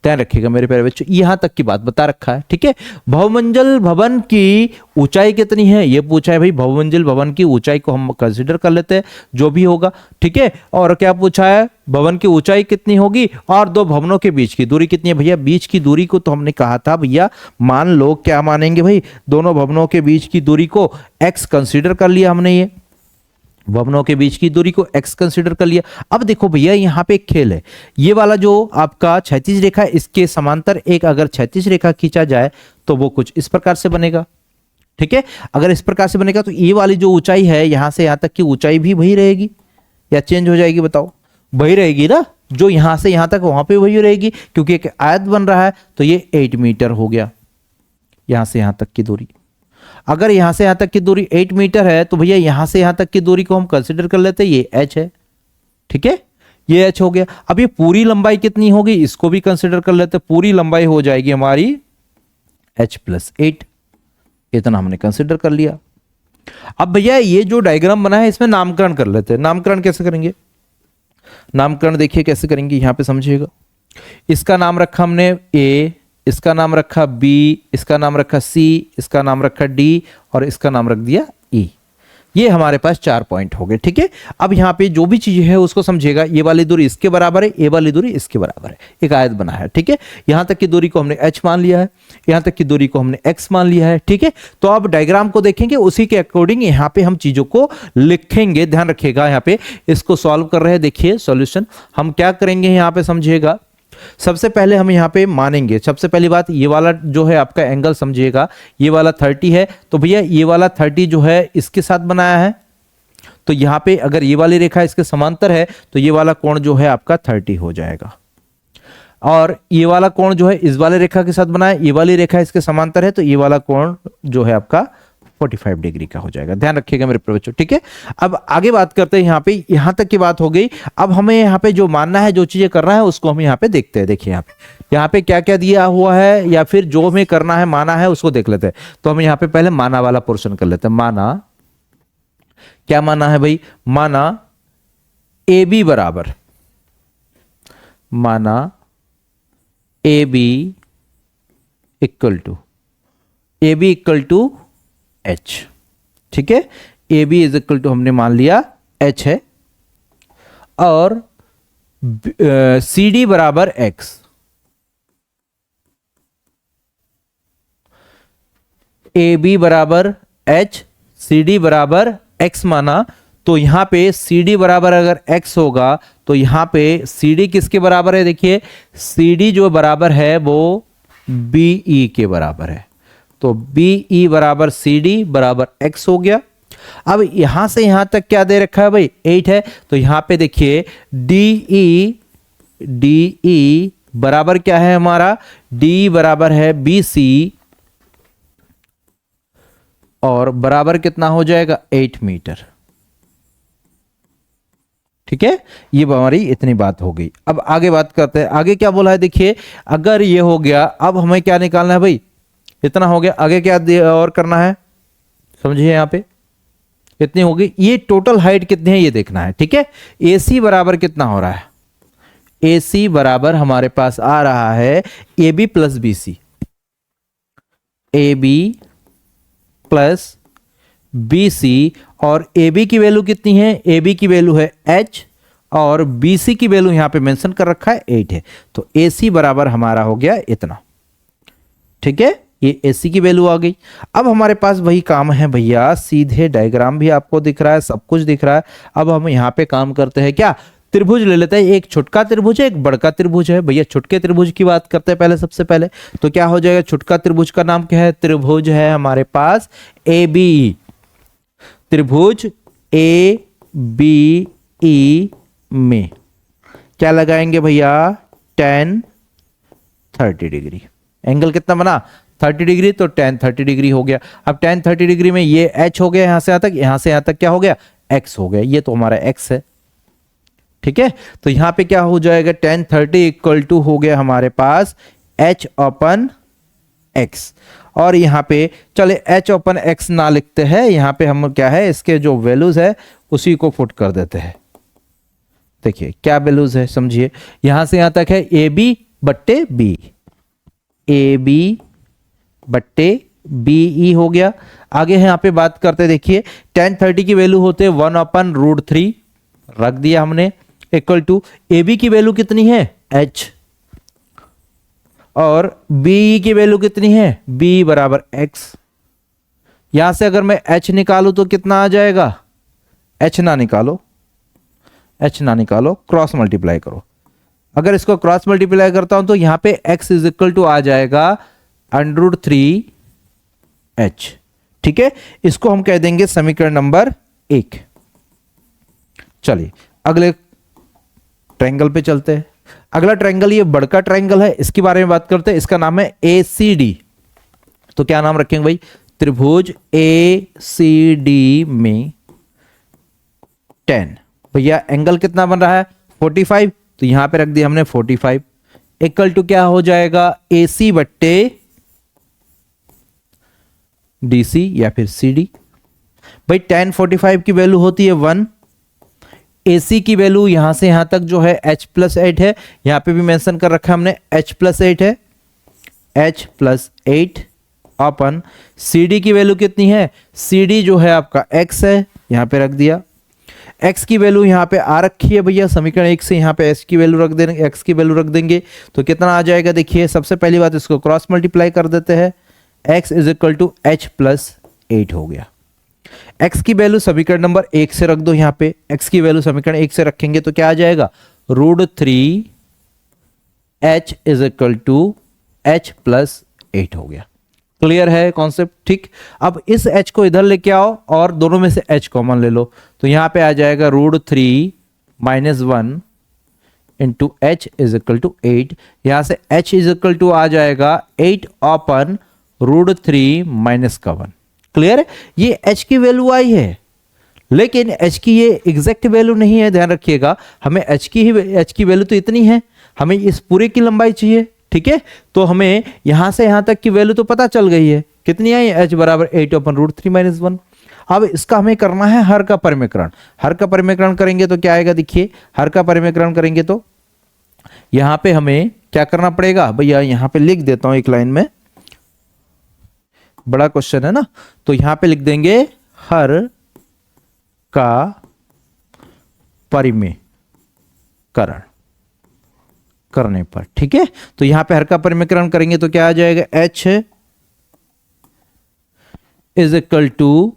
ध्यान रखिएगा मेरे प्यारे बच्चों, यहां तक की बात बता रखा है। ठीक है, बहुमंजिल भवन की ऊंचाई कितनी है ये पूछा है भाई। बहुमंजिल भवन की ऊंचाई को हम कंसीडर कर लेते हैं, जो भी होगा। ठीक है, और क्या पूछा है? भवन की ऊंचाई कितनी होगी और दो भवनों के बीच की दूरी कितनी है भैया? बीच की दूरी को तो हमने कहा था भैया, मान लो क्या मानेंगे भाई, दोनों भवनों के बीच की दूरी को x कंसीडर कर लिया हमने, ये भवनों के बीच की दूरी को x कंसीडर कर लिया। अब देखो भैया यहाँ पे एक खेल है, ये वाला जो आपका क्षैतिज रेखा है इसके समांतर एक अगर क्षैतिज रेखा खींचा जाए तो वो कुछ इस प्रकार से बनेगा। ठीक है, अगर इस प्रकार से बनेगा तो ये वाली जो ऊंचाई है यहां से यहां तक की ऊंचाई भी वही रहेगी या चेंज हो जाएगी? बताओ, वही रहेगी ना, जो यहां से यहां तक वहां पे वही रहेगी, क्योंकि एक आयत बन रहा है। तो ये 8 मीटर हो गया यहां से यहां तक की दूरी। अगर यहां से यहां तक की दूरी 8 मीटर है तो भैया यहां से यहां तक की दूरी को हम कंसीडर कर लेते हैं, ये h है। ठीक है, ये h हो गया। अब ये पूरी लंबाई कितनी होगी इसको भी कंसीडर कर लेते हैं, पूरी लंबाई हो जाएगी हमारी h+8, इतना हमने कंसीडर कर लिया। अब भैया ये जो डायग्राम बना है इसमें नामकरण कर लेते हैं। नामकरण कैसे करेंगे? नामकरण देखिए कैसे करेंगे, यहां पे समझिएगा। इसका नाम रखा हमने a, इसका नाम रखा B, इसका नाम रखा C, इसका नाम रखा D और इसका नाम रख दिया E। ये हमारे पास 4 पॉइंट हो गए। ठीक है, अब यहाँ पे जो भी चीज है उसको समझिएगा। ये वाली दूरी इसके बराबर है, ये वाली दूरी इसके बराबर है, एक आयत बना है। ठीक है, यहां तक की दूरी को हमने h मान लिया है, यहां तक की दूरी को हमने x मान लिया है। ठीक है, तो अब डायग्राम को देखेंगे, उसी के अकॉर्डिंग यहाँ पे हम चीजों को लिखेंगे। ध्यान रखिएगा, यहाँ पे इसको सॉल्व कर रहे हैं। देखिए सॉल्यूशन हम क्या करेंगे यहाँ पे समझिएगा। सबसे पहले हम यहाँ पे मानेंगे, सबसे पहली बात ये वाला जो है आपका एंगल समझिएगा, ये वाला 30 है, तो भैया ये वाला 30 जो है इसके साथ बनाया है, तो यहाँ पे अगर ये वाली रेखा इसके समांतर है तो ये वाला कोण जो है आपका 30 हो जाएगा। और ये वाला कोण जो है इस वाले रेखा के साथ बनाया, ये वाली रेखा इसके समांतर है, तो ये वाला कोण जो है आपका 45 डिग्री का हो जाएगा। ध्यान रखिएगा मेरे प्यारे बच्चों। ठीक है, अब आगे बात करते हैं। यहाँ पे यहां तक की बात हो गई। अब हमें यहाँ पे जो मानना है, जो चीजें करना है उसको हम यहाँ पे देखते हैं। देखिए यहाँ पे क्या क्या दिया हुआ है या फिर जो हमें करना है माना है उसको देख लेते हैं। तो हम यहाँ पे पहले माना वाला पोर्शन कर लेते हैं। माना, क्या माना है भाई? माना AB बराबर, माना AB इक्वल टू h। ठीक है, AB इज इक्वल टू हमने मान लिया h है, और CD बराबर x। AB बराबर h, CD बराबर x माना, तो यहां पे CD बराबर अगर x होगा तो यहां पे CD किसके बराबर है? देखिए CD जो बराबर है वो BE के बराबर है, तो BE बराबर CD बराबर x हो गया। अब यहां से यहां तक क्या दे रखा है भाई? 8 है, तो यहां पे देखिए DE बराबर क्या है हमारा? DE बराबर है BC, और बराबर कितना हो जाएगा? 8 मीटर। ठीक है, ये हमारी इतनी बात हो गई। अब आगे बात करते हैं, आगे क्या बोला है देखिए, अगर ये हो गया, अब हमें क्या निकालना है भाई, इतना हो गया, आगे क्या और करना है, समझिए यहां पे इतनी होगी, ये टोटल हाइट कितनी है ये देखना है। ठीक है, AC बराबर कितना हो रहा है, AC बराबर हमारे पास आ रहा है AB plus BC, AB plus BC, और AB की वैल्यू कितनी है, AB की वैल्यू है H और BC की वैल्यू यहां पे मेंशन कर रखा है 8 है, तो AC बराबर हमारा हो गया इतना। ठीक है, ये AC की वैल्यू आ गई। अब हमारे पास वही काम है भैया, सीधे डायग्राम भी आपको दिख रहा है, सब कुछ दिख रहा है। अब हम यहां पे काम करते हैं, क्या त्रिभुज ले लेते हैं, एक छोटका त्रिभुज है एक बड़का त्रिभुज है। भैया छोटके त्रिभुज की बात करते हैं पहले, सबसे पहले तो क्या हो जाएगा, छोटका त्रिभुज का नाम क्या है, त्रिभुज है हमारे पास ABE, त्रिभुज ABE में क्या लगाएंगे भैया, tan 30 डिग्री। एंगल कितना बना, 30 डिग्री, तो tan 30 डिग्री हो गया। अब tan 30 डिग्री में ये H हो गया, यहां से यहां तक, यहां से यहां तक क्या हो गया, X हो गया, ये तो हमारा X है। ठीक है, तो यहां पे क्या हो जाएगा, tan 30 इक्वल टू हो गया हमारे पास H अपन X, और यहां पे चले H अपन X ना लिखते हैं, यहां पे हम क्या है, इसके जो वैल्यूज है उसी को पुट कर देते हैं। देखिए क्या वैल्यूज है, समझिए, यहां से यहां तक है AB बट्टे B, AB बट्टे BE हो गया। आगे यहां पे बात करते, देखिए tan 30 की वैल्यू होते 1/√3 रख दिया हमने, इक्वल टू AB की वैल्यू कितनी है H, और BE की वैल्यू कितनी है, B बराबर X। यहां से अगर मैं H निकालू तो कितना आ जाएगा, H ना निकालो, H ना निकालो, क्रॉस मल्टीप्लाई करो। अगर इसको क्रॉस मल्टीप्लाई करता हूं तो यहां पे X इज इक्वल टू आ जाएगा √3H। ठीक है, इसको हम कह देंगे समीकरण नंबर 1। चलिए अगले ट्रायंगल पे चलते हैं। अगला ट्रायंगल ये बड़का ट्रायंगल है, इसके बारे में बात करते हैं, इसका नाम है ACD। तो क्या नाम रखेंगे भाई, त्रिभुज ACD में tan, भैया एंगल कितना बन रहा है 45, तो यहां पे रख दिया हमने 45, इक्वल टू क्या हो जाएगा, AC बट्टे DC या फिर CD। भाई tan 45 की वैल्यू होती है 1, AC की वैल्यू यहां से यहां तक जो है H प्लस 8 है, यहां पे भी मेंशन कर रखा है हमने H प्लस 8 है, H प्लस 8 अपन CD की वैल्यू कितनी है, CD जो है आपका X है, यहां पे रख दिया। X की वैल्यू यहां पे आ रखी है भैया, समीकरण 1 से यहां पे X की वैल्यू रख देंगे, X की वैल्यू रख देंगे तो कितना आ जाएगा, देखिए सबसे पहली बात इसको क्रॉस मल्टीप्लाई कर देते हैं, X is equal to H plus 8 हो गया। X की वैल्यू समीकरण नंबर 1 से रख दो, यहां पे X की वैल्यू समीकरण 1 से रखेंगे तो क्या आ जाएगा, √3H is equal to H plus 8 हो गया। क्लियर है कॉन्सेप्ट, ठीक। अब इस H को इधर लेके आओ और दोनों में से H कॉमन ले लो, तो यहां पे आ जाएगा √3 - 1 into H is equal to 8, यहां से H इज इक्वल टू आ जाएगा 8 अपन √3 माइनस का 1। क्लियर है, ये H की वैल्यू आई है, लेकिन H की ये एग्जैक्ट वैल्यू नहीं है, ध्यान रखिएगा, हमें H की वैल्यू तो इतनी है, हमें इस पूरे की लंबाई चाहिए। ठीक है, तो हमें यहां से यहां तक की वैल्यू तो पता चल गई है, कितनी आई, H बराबर 8 अपन √3 माइनस 1। अब इसका हमें करना है हर का परिमेकरण। हर का परिमेकरण करेंगे तो क्या आएगा, देखिए हर का परिमेकरण करेंगे तो यहां पे हमें क्या करना पड़ेगा भैया, यहां पे लिख देता हूं एक लाइन में, बड़ा क्वेश्चन है ना, तो यहां पे लिख देंगे हर का परिमेकरण करने पर। ठीक है, तो यहां पे हर का परिमेकरण करेंगे तो क्या आ जाएगा, H इज इक्वल टू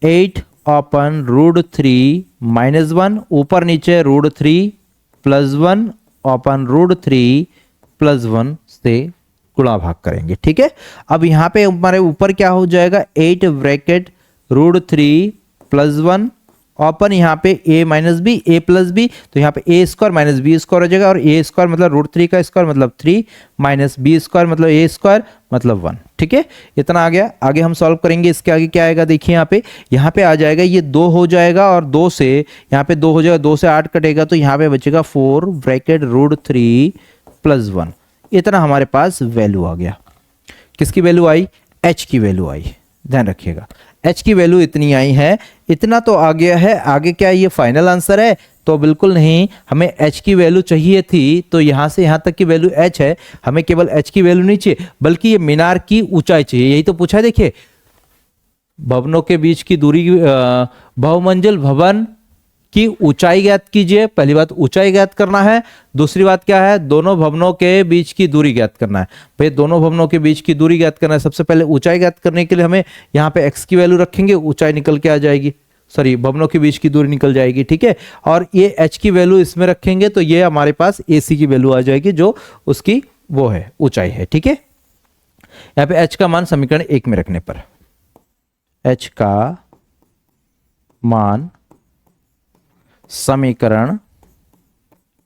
8 अपन √3 माइनस 1, ऊपर नीचे √3 प्लस 1 अपन √3 प्लस 1 से गुणा भाग करेंगे। ठीक है, अब यहां पे हमारे ऊपर क्या हो जाएगा, 8 ब्रैकेट √3 प्लस 1 अपन यहाँ पे a minus B A plus B, तो यहाँ पे A square minus B square हो जाएगा, और ए स्क्वायर मतलब √3 का स्क्वायर मतलब 3 माइनस बी स्क्वायर मतलब ए स्क्वायर मतलब 1। ठीक है, इतना आ गया। आगे हम सॉल्व करेंगे, इसके आगे क्या आएगा देखिए, यहाँ पे आ जाएगा ये 2 हो जाएगा, और 2 से यहाँ पे 2 हो जाएगा, 2 से 8 कटेगा, तो यहाँ पे बचेगा 4 ब्रैकेट √3 प्लस 1। इतना हमारे पास वैल्यू आ गया। किसकी वैल्यू आई? h की वैल्यू आई। ध्यान रखिएगा, h की वैल्यू इतनी आई है। इतना तो आ गया है, आगे क्या ये फाइनल आंसर है? तो बिल्कुल नहीं, हमें h की वैल्यू चाहिए थी, तो यहां से यहां तक की वैल्यू h है, हमें केवल h की वैल्यू नहीं चाहिए, बल्कि ये मीनार की ऊंचाई चाहिए। यही तो पूछा है, देखिए भवनों के बीच की दूरी, बहुमंजिल भवन की ऊंचाई ज्ञात कीजिए। पहली बात ऊंचाई ज्ञात करना है, दूसरी बात क्या है? दोनों भवनों के बीच की दूरी ज्ञात करना है। भाई दोनों भवनों के बीच की दूरी ज्ञात करना है, सबसे पहले ऊंचाई ज्ञात करने के लिए हमें यहाँ पे x की वैल्यू रखेंगे, ऊंचाई निकल के आ जाएगी, सॉरी भवनों के बीच की दूरी निकल जाएगी। ठीक है, और ये h की वैल्यू इसमें रखेंगे, तो ये हमारे पास AC की वैल्यू आ जाएगी, जो उसकी वो है ऊंचाई है। ठीक है, यहाँ पे h का मान समीकरण 1 में रखने पर, h का मान समीकरण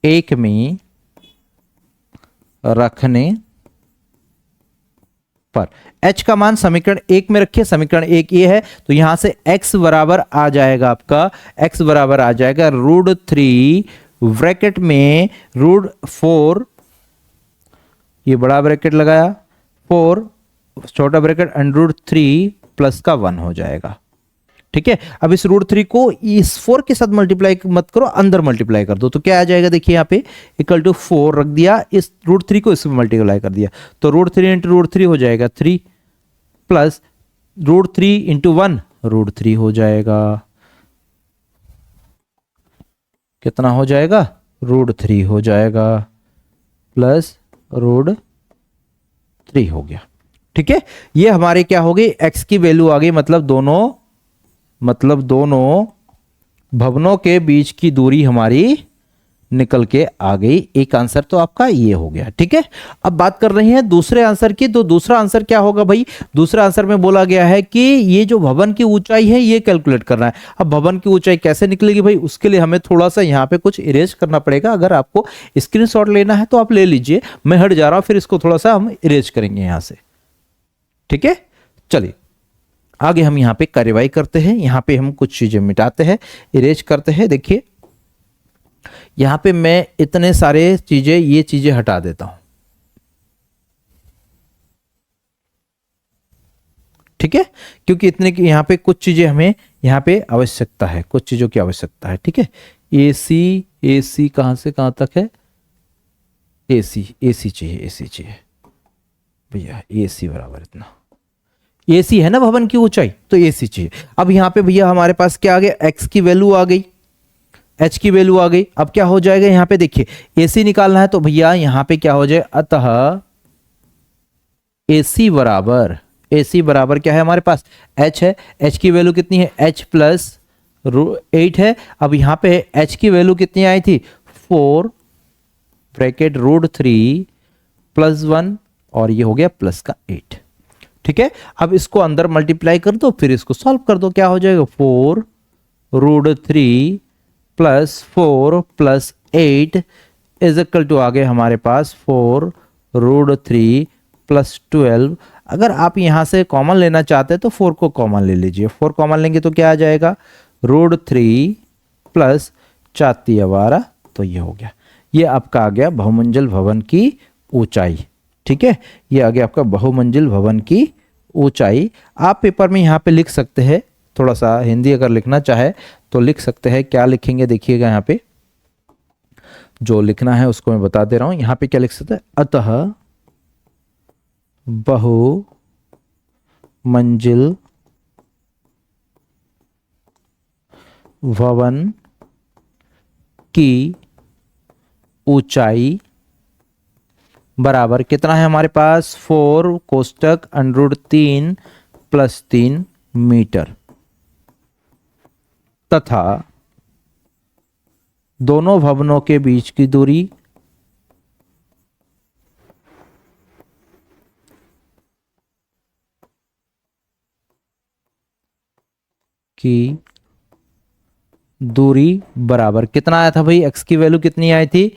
1 में रखने पर, h का मान समीकरण 1 में रखिए। समीकरण 1 ये है, तो यहां से x बराबर आ जाएगा आपका, x बराबर आ जाएगा √3 ब्रैकेट में √4, ये बड़ा ब्रैकेट लगाया, 4 छोटा ब्रैकेट √3 प्लस का 1 हो जाएगा। ठीक है, अब इस √3 को इस 4 के साथ मल्टीप्लाई मत करो, अंदर मल्टीप्लाई कर दो, तो क्या आ जाएगा देखिए, यहाँ पे इक्वल टू 4 रख दिया, इस √3 को इसमें मल्टीप्लाई कर दिया, तो √3 इंटू √3 हो जाएगा 3, प्लस √3 इंटू 1 √3 हो जाएगा। कितना हो जाएगा? √3 हो जाएगा, प्लस √3 हो गया। ठीक है, ये हमारे क्या हो गई? x की वैल्यू आ गई, मतलब दोनों भवनों के बीच की दूरी हमारी निकल के आ गई। एक आंसर तो आपका ये हो गया। ठीक है, अब बात कर रहे हैं दूसरे आंसर की, तो दूसरा आंसर क्या होगा भाई? दूसरा आंसर में बोला गया है कि ये जो भवन की ऊंचाई है ये कैलकुलेट करना है। अब भवन की ऊंचाई कैसे निकलेगी भाई? उसके लिए हमें थोड़ा सा यहाँ पे कुछ इरेज करना पड़ेगा। अगर आपको स्क्रीनशॉट लेना है तो आप ले लीजिए, मैं हट जा रहा हूं, फिर इसको थोड़ा सा हम इरेज करेंगे यहां से। ठीक है, चलिए आगे हम यहाँ पे कार्यवाही करते हैं। यहाँ पे हम कुछ चीजें मिटाते हैं, इरेज करते हैं। देखिए यहाँ पे मैं इतने सारे चीजें, ये चीजें हटा देता हूं। ठीक है, क्योंकि इतने की यहाँ पे कुछ चीजें हमें यहाँ पे आवश्यकता है, कुछ चीजों की आवश्यकता है। ठीक है, AC कहां से कहां तक है? AC चाहिए भैया, AC बराबर इतना, AC है ना भवन की ऊंचाई, तो AC चाहिए। अब यहाँ पे भैया हमारे पास क्या आ गया? x की वैल्यू आ गई, h की वैल्यू आ गई। अब क्या हो जाएगा? यहाँ पे देखिए AC निकालना है, तो भैया यहाँ पे क्या हो जाए? अतः AC बराबर क्या है हमारे पास? h है। h की वैल्यू कितनी है? h प्लस 8 है। अब यहाँ पे h की वैल्यू कितनी आई थी? 4 ब्रैकेट √3 प्लस 1, और ये हो गया प्लस का 8। ठीक है, अब इसको अंदर मल्टीप्लाई कर दो, फिर इसको सॉल्व कर दो, क्या हो जाएगा? 4 √3 plus 4 plus 8 is equal to आ गए हमारे पास 4 √3 प्लस 12। अगर आप यहां से कॉमन लेना चाहते हैं तो 4 को कॉमन ले लीजिए, 4 कॉमन लेंगे तो क्या आ जाएगा? √3 प्लस 4×12, तो ये हो गया, ये आपका आ गया बहुमंजिल भवन की ऊंचाई। ठीक है, ये आ गया आपका बहुमंजिल भवन की ऊंचाई। आप पेपर में यहाँ पे लिख सकते हैं, थोड़ा सा हिंदी अगर लिखना चाहे तो लिख सकते हैं। क्या लिखेंगे देखिएगा, यहाँ पे जो लिखना है उसको मैं बता दे रहा हूं। यहाँ पे क्या लिख सकते हैं? अतः बहुमंजिल भवन की ऊंचाई बराबर कितना है हमारे पास? 4 कोष्टक √3 प्लस 3 मीटर, तथा दोनों भवनों के बीच की दूरी की दूरी बराबर कितना आया था भाई, x की वैल्यू कितनी आई थी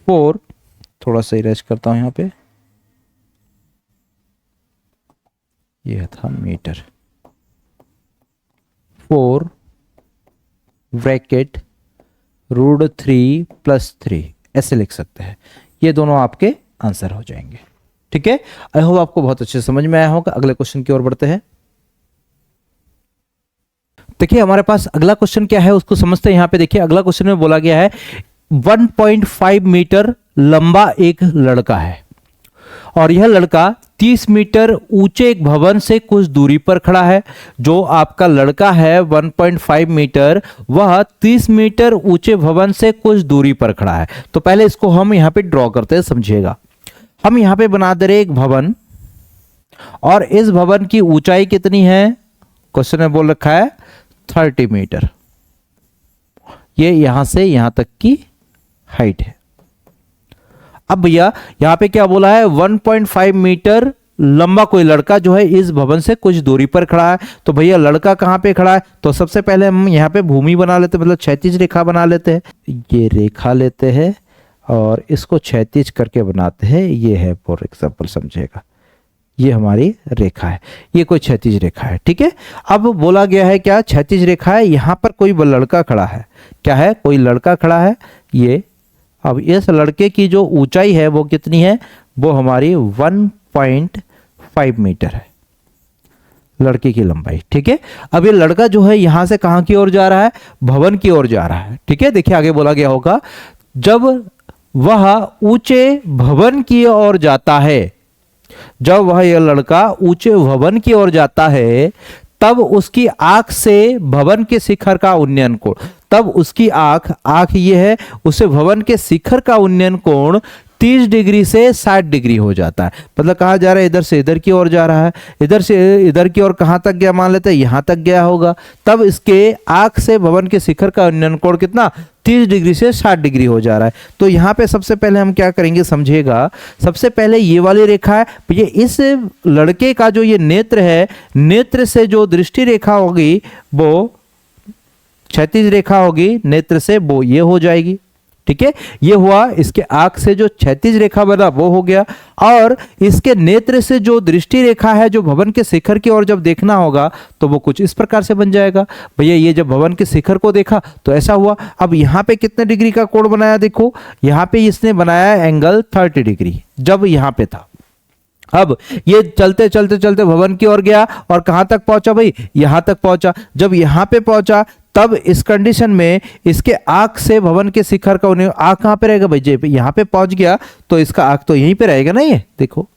4, थोड़ा सा इरेज करता हूं यहां पे, यह था मीटर, 4 ब्रैकेट √3 + 3 ऐसे लिख सकते हैं। ये दोनों आपके आंसर हो जाएंगे। ठीक है, आई होप आपको बहुत अच्छे समझ में आया होगा। अगले क्वेश्चन की ओर बढ़ते हैं। देखिए हमारे पास अगला क्वेश्चन क्या है उसको समझते हैं। यहां पे देखिए अगला क्वेश्चन में बोला गया है 1.5 मीटर लंबा एक लड़का है और यह लड़का 30 मीटर ऊंचे एक भवन से कुछ दूरी पर खड़ा है। जो आपका लड़का है 1.5 मीटर, वह 30 मीटर ऊंचे भवन से कुछ दूरी पर खड़ा है। तो पहले इसको हम यहां पे ड्रॉ करते हैं, समझिएगा। हम यहां पे बना दे रहे एक भवन और इस भवन की ऊंचाई कितनी है, क्वेश्चन में बोल रखा है 30 मीटर। ये यहां से यहां तक की हाइट है। अब भैया यहां पे क्या बोला है 1.5 मीटर लंबा कोई लड़का जो है इस भवन से कुछ दूरी पर खड़ा है। तो भैया लड़का कहां पे खड़ा है, तो सबसे पहले हम यहां पे भूमि बना लेते हैं, मतलब क्षैतिज रेखा बना लेते हैं। ये रेखा लेते हैं और इसको क्षैतिज करके बनाते हैं। ये है फॉर एग्जांपल, समझिएगा, ये हमारी रेखा है, ये कोई क्षैतिज रेखा है। ठीक है, अब बोला गया है क्या, क्षैतिज रेखा है, यहां पर कोई लड़का खड़ा है। क्या है, कोई लड़का खड़ा है। ये अब इस लड़के की जो ऊंचाई है वो कितनी है, वो हमारी 1.5 मीटर है, लड़के की लंबाई। ठीक है, अब ये लड़का जो है यहां से कहां की ओर जा रहा है, भवन की ओर जा रहा है। ठीक है, देखिए आगे बोला गया होगा जब वह ऊंचे भवन की ओर जाता है, जब वह यह लड़का ऊंचे भवन की ओर जाता है तब उसकी आंख से भवन के शिखर का उन्नयन कोण, तब उसकी आंख ये है, उसे भवन के शिखर का उन्नयन कोण 30 डिग्री से 60 डिग्री हो जाता है। मतलब कहा जा रहा है इधर से इधर की ओर जा रहा है, इधर से इधर की ओर कहां तक गया, मान लेते हैं यहां तक गया होगा। तब इसके आंख से भवन के शिखर का उन्नयन कोण कितना, 30 डिग्री से 60 डिग्री हो जा रहा है। तो यहाँ पे सबसे पहले हम क्या करेंगे, समझिएगा। सबसे पहले ये वाली रेखा है, ये इस लड़के का जो ये नेत्र है, नेत्र से जो दृष्टि रेखा होगी वो क्षैतिज रेखा होगी, नेत्र से वो ये हो जाएगी। ठीक है, ये हुआ, इसके आंख से जो क्षैतिज रेखा बना वो हो गया, और इसके नेत्र से जो दृष्टि रेखा है जो भवन के शिखर की ओर जब देखना होगा तो वो कुछ इस प्रकार से बन जाएगा। भैया ये जब भवन के शिखर को देखा तो ऐसा हुआ। अब यहाँ पे कितने डिग्री का कोण बनाया, देखो यहाँ पे इसने बनाया एंगल 30 डिग्री जब यहाँ पे था। अब ये चलते चलते चलते भवन की ओर गया और कहां तक पहुंचा भाई, यहां तक पहुंचा। जब यहां पे पहुंचा तब इस कंडीशन में इसके आंख से भवन के शिखर का उन्हें, आंख कहां पे रहेगा भाई, जे यहां पे पहुंच गया तो इसका आंख तो यहीं पे रहेगा ना। ये देखो,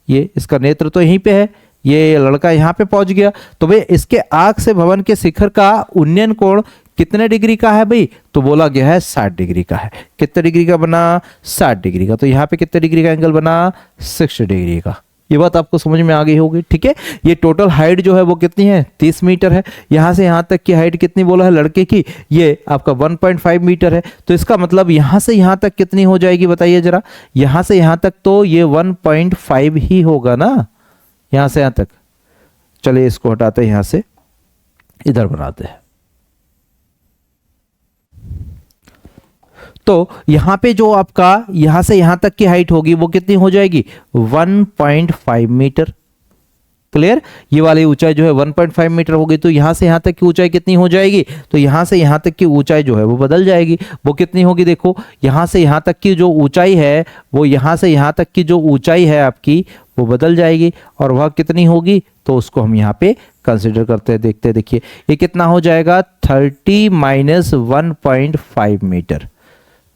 ये इसका नेत्र तो यहीं पे है, ये लड़का यहां पे पहुंच गया तो भाई इसके आंख से भवन के शिखर का उन्नयन कोण कितने डिग्री का है भाई, तो बोला गया है 60 डिग्री का है। कितने डिग्री का बना, 60 डिग्री का। तो यहाँ पे कितने डिग्री का एंगल बना, 60 डिग्री का। ये बात आपको समझ में आ गई होगी। ठीक है, ये टोटल हाइट जो है वो कितनी है, 30 मीटर है। यहां से यहां तक की हाइट कितनी बोला है लड़के की, ये आपका 1.5 मीटर है। तो इसका मतलब यहां से यहां तक कितनी हो जाएगी बताइए जरा, यहां से यहां तक तो ये 1.5 ही होगा ना, यहां से यहां तक। चलिए इसको हटाते हैं, यहां से इधर बनाते हैं। तो यहां पे जो आपका यहां से यहां तक की हाइट होगी वो कितनी हो जाएगी, 1.5 मीटर। क्लियर, ये वाली ऊंचाई जो है 1.5 मीटर होगी। तो यहां से यहां तक की ऊंचाई कितनी हो जाएगी, तो यहां से यहां तक की ऊंचाई जो है वो बदल जाएगी। वो कितनी होगी, देखो यहां से यहां तक की जो ऊंचाई है वो यहां से यहां तक की जो ऊंचाई है आपकी वो बदल जाएगी। और वह कितनी होगी, तो उसको हम यहाँ पे कंसिडर करते हैं, देखते हैं। देखिए ये कितना हो जाएगा, 30 - 1.5 meter.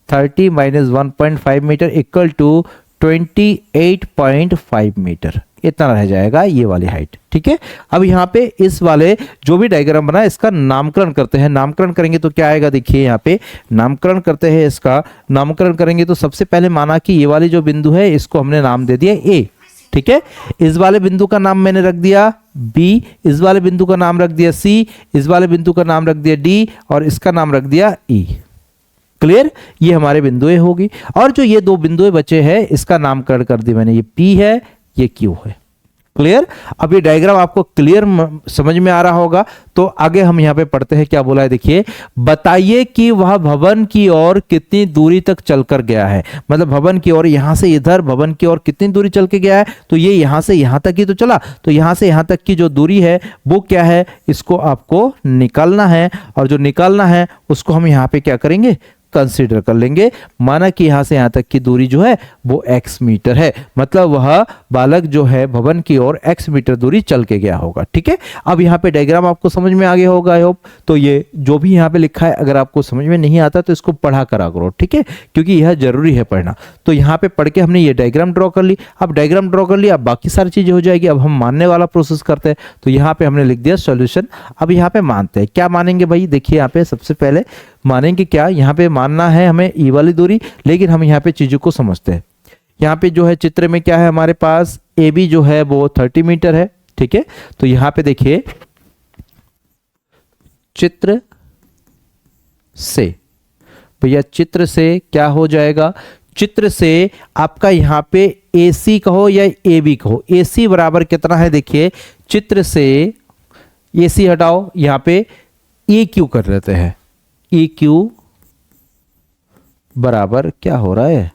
30 - 1.5 meter equal to 28.5 meter, इतना रह जाएगा ये वाली हाइट। ठीक है, अब यहाँ पे इस वाले जो भी डायग्राम बना इसका नामकरण करते हैं। नामकरण करेंगे तो क्या आएगा, देखिए यहाँ पे नामकरण करते हैं। इसका नामकरण करेंगे तो सबसे पहले माना कि ये वाली जो बिंदु है इसको हमने नाम दे दिया ए। ठीक है, इस वाले बिंदु का नाम मैंने रख दिया बी, इस वाले बिंदु का नाम रख दिया सी, इस वाले बिंदु का नाम रख दिया डी और इसका नाम रख दिया ई। क्लियर, ये हमारे बिंदुएं होगी। और जो ये दो बिंदुएं बचे हैं इसका नामकरण कर दिया मैंने, ये P है ये Q है। क्लियर। अब ये डायग्राम आपको क्लियर समझ में आ रहा होगा। तो आगे हम यहाँ पे पढ़ते हैं, क्या बोला है देखिए, बताइए कि वह भवन की ओर कितनी दूरी तक चलकर गया है। मतलब भवन की ओर, यहां से इधर भवन की ओर कितनी दूरी चल के गया है, तो ये यहां से यहां तक ही तो चला, तो यहां से यहां तक की जो दूरी है वो क्या है, इसको आपको निकालना है। और जो निकालना है उसको हम यहाँ पे क्या करेंगे, कंसीडर कर लेंगे। माना कि यहां से यहां तक की दूरी जो है वो x मीटर है, मतलब वह बालक जो है भवन की ओर x मीटर दूरी चल के गया होगा। ठीक है, अब यहाँ पे डायग्राम आपको समझ में आ गया होगा आई होप। तो ये जो भी यहाँ पे लिखा है अगर आपको समझ में नहीं आता तो इसको पढ़ा करा करो, ठीक है, क्योंकि यह जरूरी है पढ़ना। तो यहाँ पे पढ़ के हमने ये डायग्राम ड्रॉ कर ली। अब डायग्राम ड्रॉ कर लिया, अब बाकी सारी चीजें हो जाएगी। अब हम मानने वाला प्रोसेस करते हैं। तो यहाँ पे हमने लिख दिया सॉल्यूशन। अब यहाँ पे मानते हैं, क्या मानेंगे भाई, देखिए यहाँ पे सबसे पहले मानेंगे क्या, यहाँ पे मानना है हमें ई वाली दूरी, लेकिन हम यहाँ पे चीजों को समझते हैं। यहाँ पे जो है चित्र में क्या है हमारे पास, ए बी जो है वो 30 मीटर है। ठीक है, तो यहाँ पे देखिए चित्र से, भैया चित्र से क्या हो जाएगा, चित्र से आपका यहाँ पे ए सी कहो या ए बी कहो, ए सी बराबर कितना है, देखिए चित्र से ए सी हटाओ, यहाँ पे ए क्यू कर लेते हैं। ई क्यू बराबर क्या हो रहा है,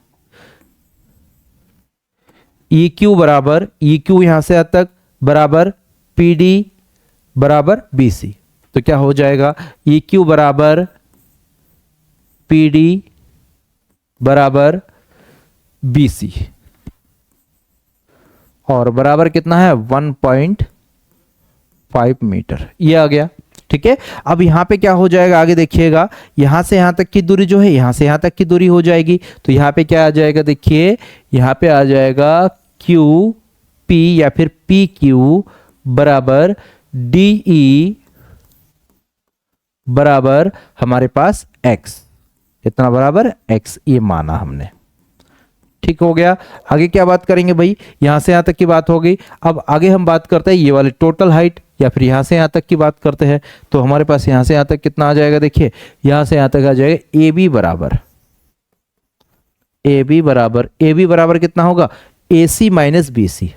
ई क्यू बराबर, ई क्यू यहां से आज तक बराबर पी डी बराबर बी सी। तो क्या हो जाएगा, ई क्यू बराबर पी डी बराबर बी सी, और बराबर कितना है 1.5 मीटर, ये आ गया। ठीक है, अब यहां पे क्या हो जाएगा, आगे देखिएगा, यहां से यहां तक की दूरी जो है यहां से यहां तक की दूरी हो जाएगी। तो यहां पे क्या आ जाएगा, देखिए यहां पे आ जाएगा क्यू पी या फिर पी क्यू बराबर डी ई बराबर हमारे पास x, इतना बराबर x, ये माना हमने। ठीक हो गया। आगे क्या बात करेंगे भाई, यहां से यहां तक की बात हो गई। अब आगे हम बात करते हैं ये वाले टोटल हाइट, या फिर यहां से यहां तक की बात करते हैं। तो हमारे पास यहां से यहां तक कितना आ जाएगा, देखिए यहां से यहां तक आ जाएगा ए बी बराबर, ए बी बराबर, ए बी बराबर कितना होगा, ए सी माइनस बी सी,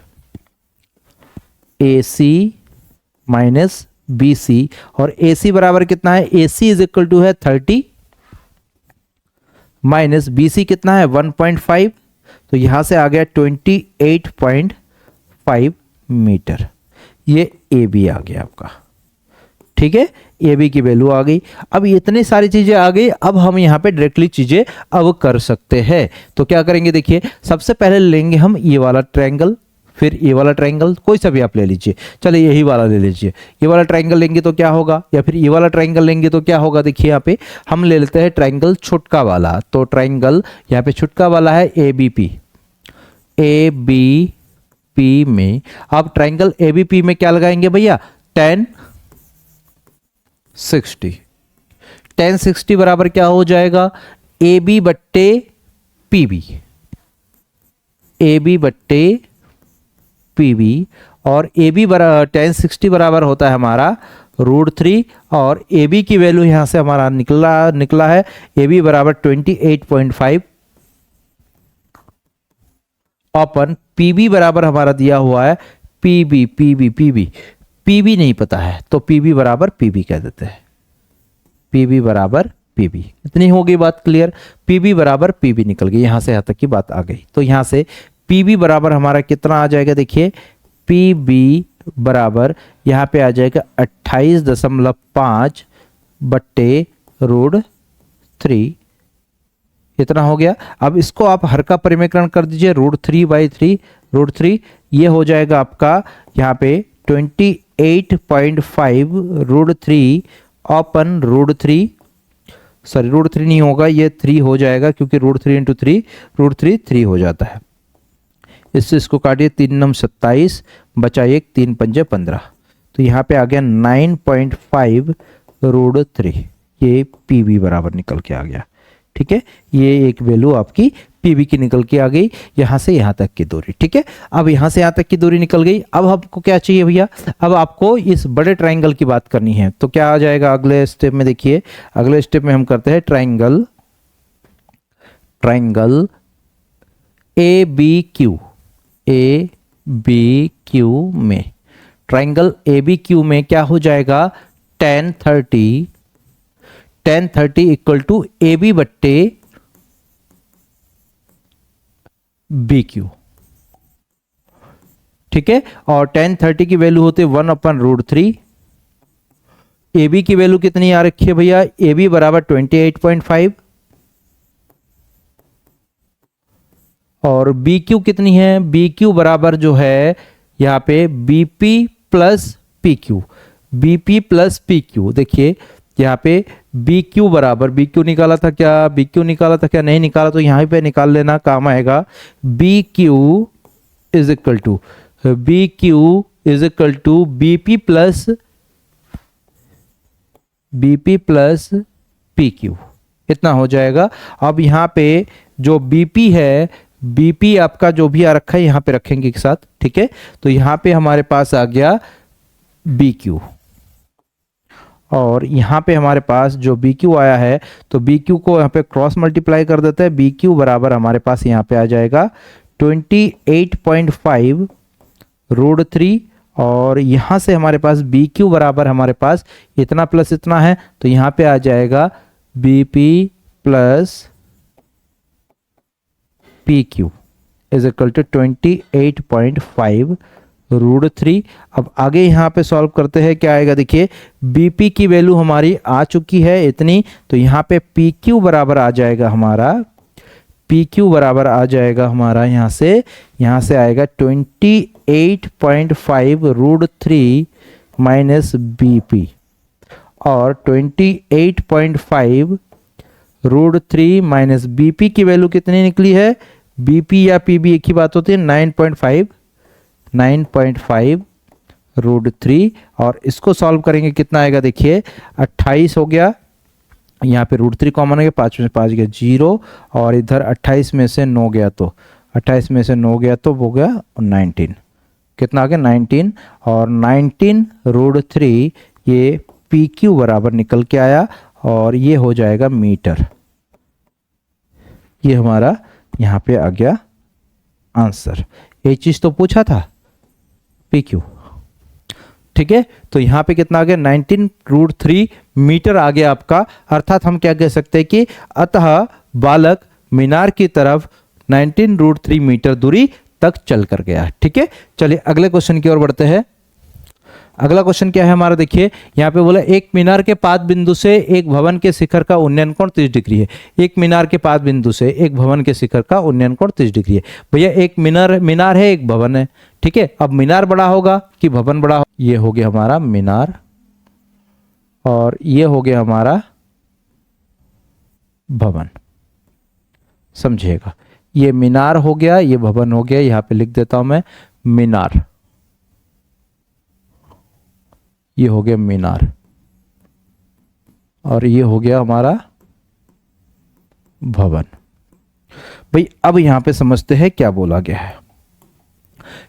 ए सी माइनस बी सी, और ए सी बराबर कितना है, ए सी इज इक्वल टू है 30 माइनस बी सी कितना है 1.5, तो यहां से आ गया 28.5 मीटर, ये ए बी आ गया आपका। ठीक है, ए बी की वैल्यू आ गई। अब इतनी सारी चीजें आ गई, अब हम यहाँ पे डायरेक्टली चीजें अब कर सकते हैं। तो क्या करेंगे, देखिए सबसे पहले लेंगे हम ये वाला ट्रायंगल, फिर ये वाला ट्रायंगल, कोई सा भी आप ले लीजिए, चलिए यही वाला ले लीजिए। ये वाला ट्रायंगल लेंगे तो क्या होगा, या फिर ये वाला ट्रायंगल लेंगे तो क्या होगा, देखिए यहाँ पे हम ले लेते हैं ट्रायंगल छुटका वाला। तो ट्रायंगल यहाँ पे छुटका वाला है A B P, A B P में आप ट्रायंगल ए बी पी में क्या लगाएंगे भैया, 1060, 1060 बराबर क्या हो जाएगा, ए बी बट्टे पी बी, ए बी बट्टे पी बी, और ए बी बराबर 1060 बराबर होता है हमारा √3, और ए बी की वैल्यू यहां से हमारा निकला है, ए बी बराबर 28.5 अपन पी बी बराबर हमारा दिया हुआ है P B, P B, P B, P B नहीं पता है तो पी बी बराबर पी बी कह देते हैं, पी बी बराबर पी बी। इतनी हो गई बात क्लियर, पी बी बराबर पी बी निकल गई, यहां से यहां तक की बात आ गई। तो यहां से पी बी बराबर हमारा कितना आ जाएगा, देखिए पी बी बराबर यहां पे आ जाएगा 28.5 बट्टे √3, इतना हो गया। अब इसको आप हर का परिमेकरण कर दीजिए, √3/3, √3 ये हो जाएगा आपका यहाँ पे 28.5 √3 अपन √3, सॉरी √3 नहीं होगा, ये 3 हो जाएगा क्योंकि √3 × 3, √3 3 हो जाता है। इससे इसको काटिए, 3 9 27, बचा 1, 3 5 15, तो यहाँ पे आ गया 9.5 √3, ये पी बी बराबर निकल के आ गया। ठीक है, ये एक वैल्यू आपकी पी बी की निकल के आ गई, यहां से यहां तक की दूरी। ठीक है, अब यहां से यहां तक की दूरी निकल गई। अब आपको क्या चाहिए भैया, अब आपको इस बड़े ट्रायंगल की बात करनी है। तो क्या आ जाएगा अगले स्टेप में, देखिए अगले स्टेप में हम करते हैं triangle A B Q, A B Q में, ट्राइंगल ए बी क्यू में क्या हो जाएगा, tan 30 equal to A B बट्टे बी क्यू। ठीक है, और tan 30 की वैल्यू होती है 1/√3। ए बी की वैल्यू कितनी आ रखी है भैया, ए बी बराबर 28.5 और बी क्यू कितनी है, बी क्यू बराबर जो है यहाँ पे BP plus P Q, BP plus P Q. देखिए यहाँ पे बी क्यू बराबर, बी क्यू निकाला था क्या, बी क्यू निकाला था क्या, नहीं निकाला तो यहाँ पे निकाल लेना, काम आएगा। B Q is equal to, B Q is equal to BP plus P Q, इतना हो जाएगा। अब यहाँ पे जो बीपी है, बीपी आपका जो भी आ रखा है यहाँ पे रखेंगे एक साथ, ठीक है। तो यहाँ पे हमारे पास आ गया बी क्यू और यहाँ पे हमारे पास जो बी क्यू आया है, तो बी क्यू को यहाँ पे क्रॉस मल्टीप्लाई कर देते हैं। बी क्यू बराबर हमारे पास यहाँ पे आ जाएगा 28.5√3 और यहाँ से हमारे पास बी क्यू बराबर हमारे पास इतना प्लस इतना है, तो यहाँ पे आ जाएगा B P plus P Q is equal to 28.5√3। अब आगे यहाँ पे सॉल्व करते हैं, क्या आएगा देखिए, बीपी की वैल्यू हमारी आ चुकी है इतनी, तो यहाँ पे पी क्यू बराबर आ जाएगा हमारा, पी क्यू बराबर आ जाएगा हमारा यहाँ से आएगा 28.5√3 माइनस बीपी और 28.5√3 माइनस बीपी की वैल्यू कितनी निकली है, बीपी या पीबी एक ही बात होती है, 9.5√3 और इसको सॉल्व करेंगे कितना आएगा देखिए 28 हो गया, यहाँ पे √3 कॉमन है, 5 में 5 गया 0 और इधर 28 में से 9 गया तो 28 में से 9 गया तो हो गया 19, कितना आ गया 19 और 19√3 ये पी क्यू बराबर निकल के आया और ये हो जाएगा मीटर। ये हमारा यहाँ पे आ गया आंसर, ये चीज तो पूछा था पी क्यू। ठीक है, तो यहाँ पे कितना आ गया 19√3 मीटर आ गया आपका, अर्थात हम क्या कह सकते हैं कि अतः बालक मीनार की तरफ 19√3 मीटर दूरी तक चल कर गया। ठीक है, चलिए अगले क्वेश्चन की ओर बढ़ते हैं। अगला क्वेश्चन क्या है हमारा, देखिए यहाँ पे बोला एक मीनार के पाद बिंदु से एक भवन के शिखर का उन्नयन कोण 30 डिग्री है। एक मीनार के पाद बिंदु से एक भवन के शिखर का उन्नयन कोण 30 डिग्री है। भैया एक मीनार है, एक भवन है, ठीक है। अब मीनार बड़ा होगा कि भवन बड़ा होगा, ये हो गया हमारा मीनार और ये हो गया हमारा भवन, समझिएगा। ये मीनार हो गया, ये भवन हो गया, यहां पे लिख देता हूं मैं मीनार, ये हो गया मीनार और ये हो गया हमारा भवन। भाई अब यहां पे समझते हैं क्या बोला गया है।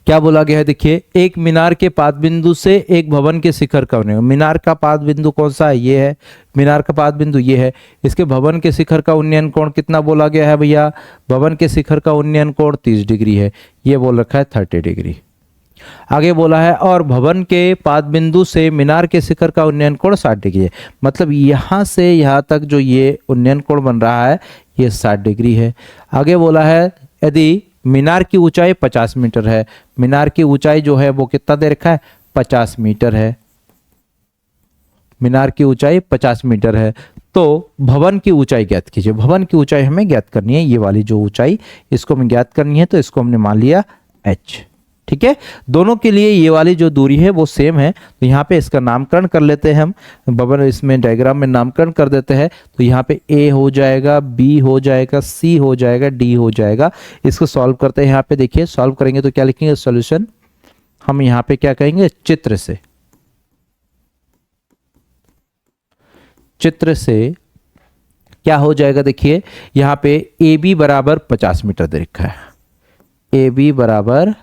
क्या बोला गया है, देखिए एक मीनार के पाद बिंदु से एक भवन के शिखर का उन्नयन। मीनार का पाद बिंदु कौन सा है, ये है मीनार का पाद बिंदु, ये है। इसके भवन के शिखर का उन्नयन कोण कितना बोला गया है भैया, भवन के शिखर का उन्नयन कोण 30 डिग्री है, ये बोल रखा है 30 डिग्री। आगे बोला है और भवन के पाद बिंदु से मीनार के शिखर का उन्नयन कोण 60 डिग्री है। मतलब यहां से यहां तक जो ये उन्नयन कोण बन रहा है ये 60 डिग्री है। आगे बोला है यदि मीनार की ऊंचाई 50 मीटर है, मीनार की ऊंचाई जो है वो कितना दे रखा है 50 मीटर है, मीनार की ऊंचाई 50 मीटर है, तो भवन की ऊंचाई ज्ञात कीजिए। भवन की ऊंचाई हमें ज्ञात करनी है, ये वाली जो ऊंचाई इसको हमें ज्ञात करनी है, तो इसको हमने मान लिया h। ठीक है, दोनों के लिए ये वाली जो दूरी है वो सेम है, तो यहाँ पे इसका नामकरण कर लेते हैं हम, भवन इसमें डायग्राम में नामकरण कर देते हैं। तो यहाँ पे a हो जाएगा, b हो जाएगा, c हो जाएगा, d हो जाएगा। इसको सॉल्व करते हैं। यहाँ पे देखिए सॉल्व करेंगे तो क्या लिखेंगे सॉल्यूशन, हम यहाँ पे क्या कहेंगे चित्र से क्या हो जाएगा, देखिए यहाँ पे ए बी बराबर 50 मीटर दे रखा है, ए बी बराबर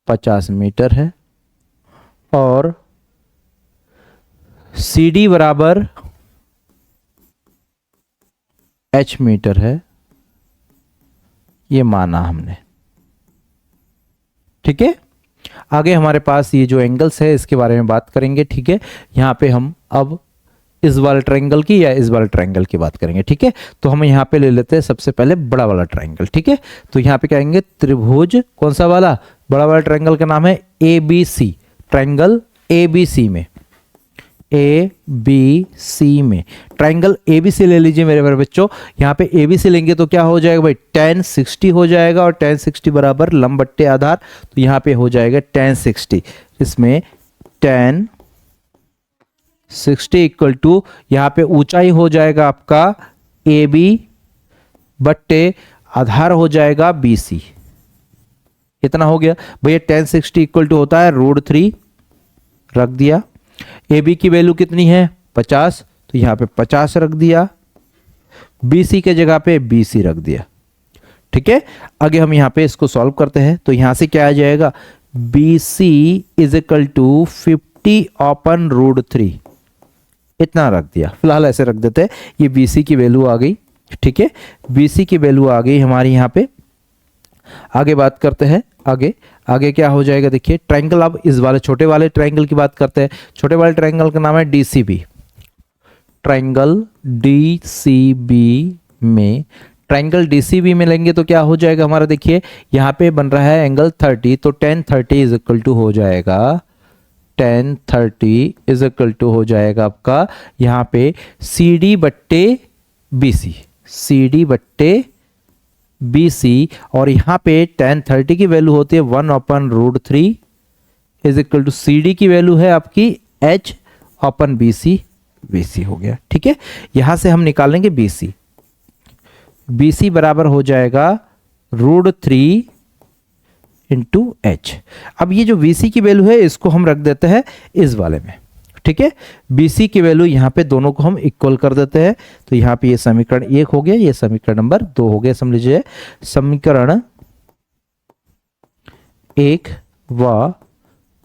50 मीटर है और सी डी बराबर h मीटर है, ये माना हमने। ठीक है, आगे हमारे पास ये जो एंगल्स है इसके बारे में बात करेंगे। ठीक है, यहाँ पे हम अब इस वाले ट्रायंगल की या इस वाले ट्रायंगल की बात करेंगे। ठीक है, तो हम यहाँ पे ले लेते हैं सबसे पहले बड़ा वाला ट्रायंगल। ठीक है, तो यहाँ पे कहेंगे त्रिभुज, कौन सा वाला, बड़ा वाला ट्रायंगल का नाम है ABC, ट्रायंगल ABC में, ABC में ट्रायंगल ABC ले लीजिए मेरे मेरे बच्चों। यहाँ पे ABC लेंगे तो क्या हो जाएगा भाई, tan 60 हो जाएगा, और tan 60 बराबर लंब बट्टे आधार, तो यहाँ पे हो जाएगा tan 60। इसमें tan 60 इक्वल टू यहाँ पे ऊंचाई हो जाएगा आपका AB बट्टे आधार हो जाएगा BC। इतना हो गया भैया। tan 60 इक्वल टू होता है √3, रख दिया। AB की वैल्यू कितनी है 50, तो यहाँ पे 50 रख दिया। BC के जगह पे BC रख दिया। ठीक है, आगे हम यहाँ पे इसको सॉल्व करते हैं, तो यहाँ से क्या आ जाएगा, BC is equal to 50 upon √3, इतना रख दिया। फिलहाल ऐसे रख देते हैं, ये BC की वैल्यू आ गई। ठीक है, BC की वैल्यू आ गई हमारी यहाँ पे। आगे बात करते हैं, आगे क्या हो जाएगा, देखिए ट्रायंगल, अब इस वाले छोटे वाले ट्रायंगल की बात करते हैं। छोटे वाले ट्रायंगल का नाम है DCB, ट्रायंगल DCB में, ट्रायंगल DCB में लेंगे तो क्या हो जाएगा हमारा, देखिए यहाँ पे बन रहा है एंगल 30, तो tan 30 इज इक्वल टू हो जाएगा, tan 30 इज इक्वल टू हो जाएगा आपका यहाँ पे CD बट्टे BC, CD बट्टे BC, और यहाँ पे tan 30 की वैल्यू होती है 1 upon √3 is equal to CD की वैल्यू है आपकी H अपॉन BC, BC हो गया। ठीक है, यहां से हम निकालेंगे BC, BC बराबर हो जाएगा √3 इंटू H। अब ये जो BC की वैल्यू है इसको हम रख देते हैं इस वाले में। ठीक है, BC की वैल्यू यहाँ पे दोनों को हम इक्वल कर देते हैं, तो यहाँ पे ये समीकरण 1 हो गया, ये समीकरण नंबर 2 हो गया। समझ लीजिए समीकरण 1 व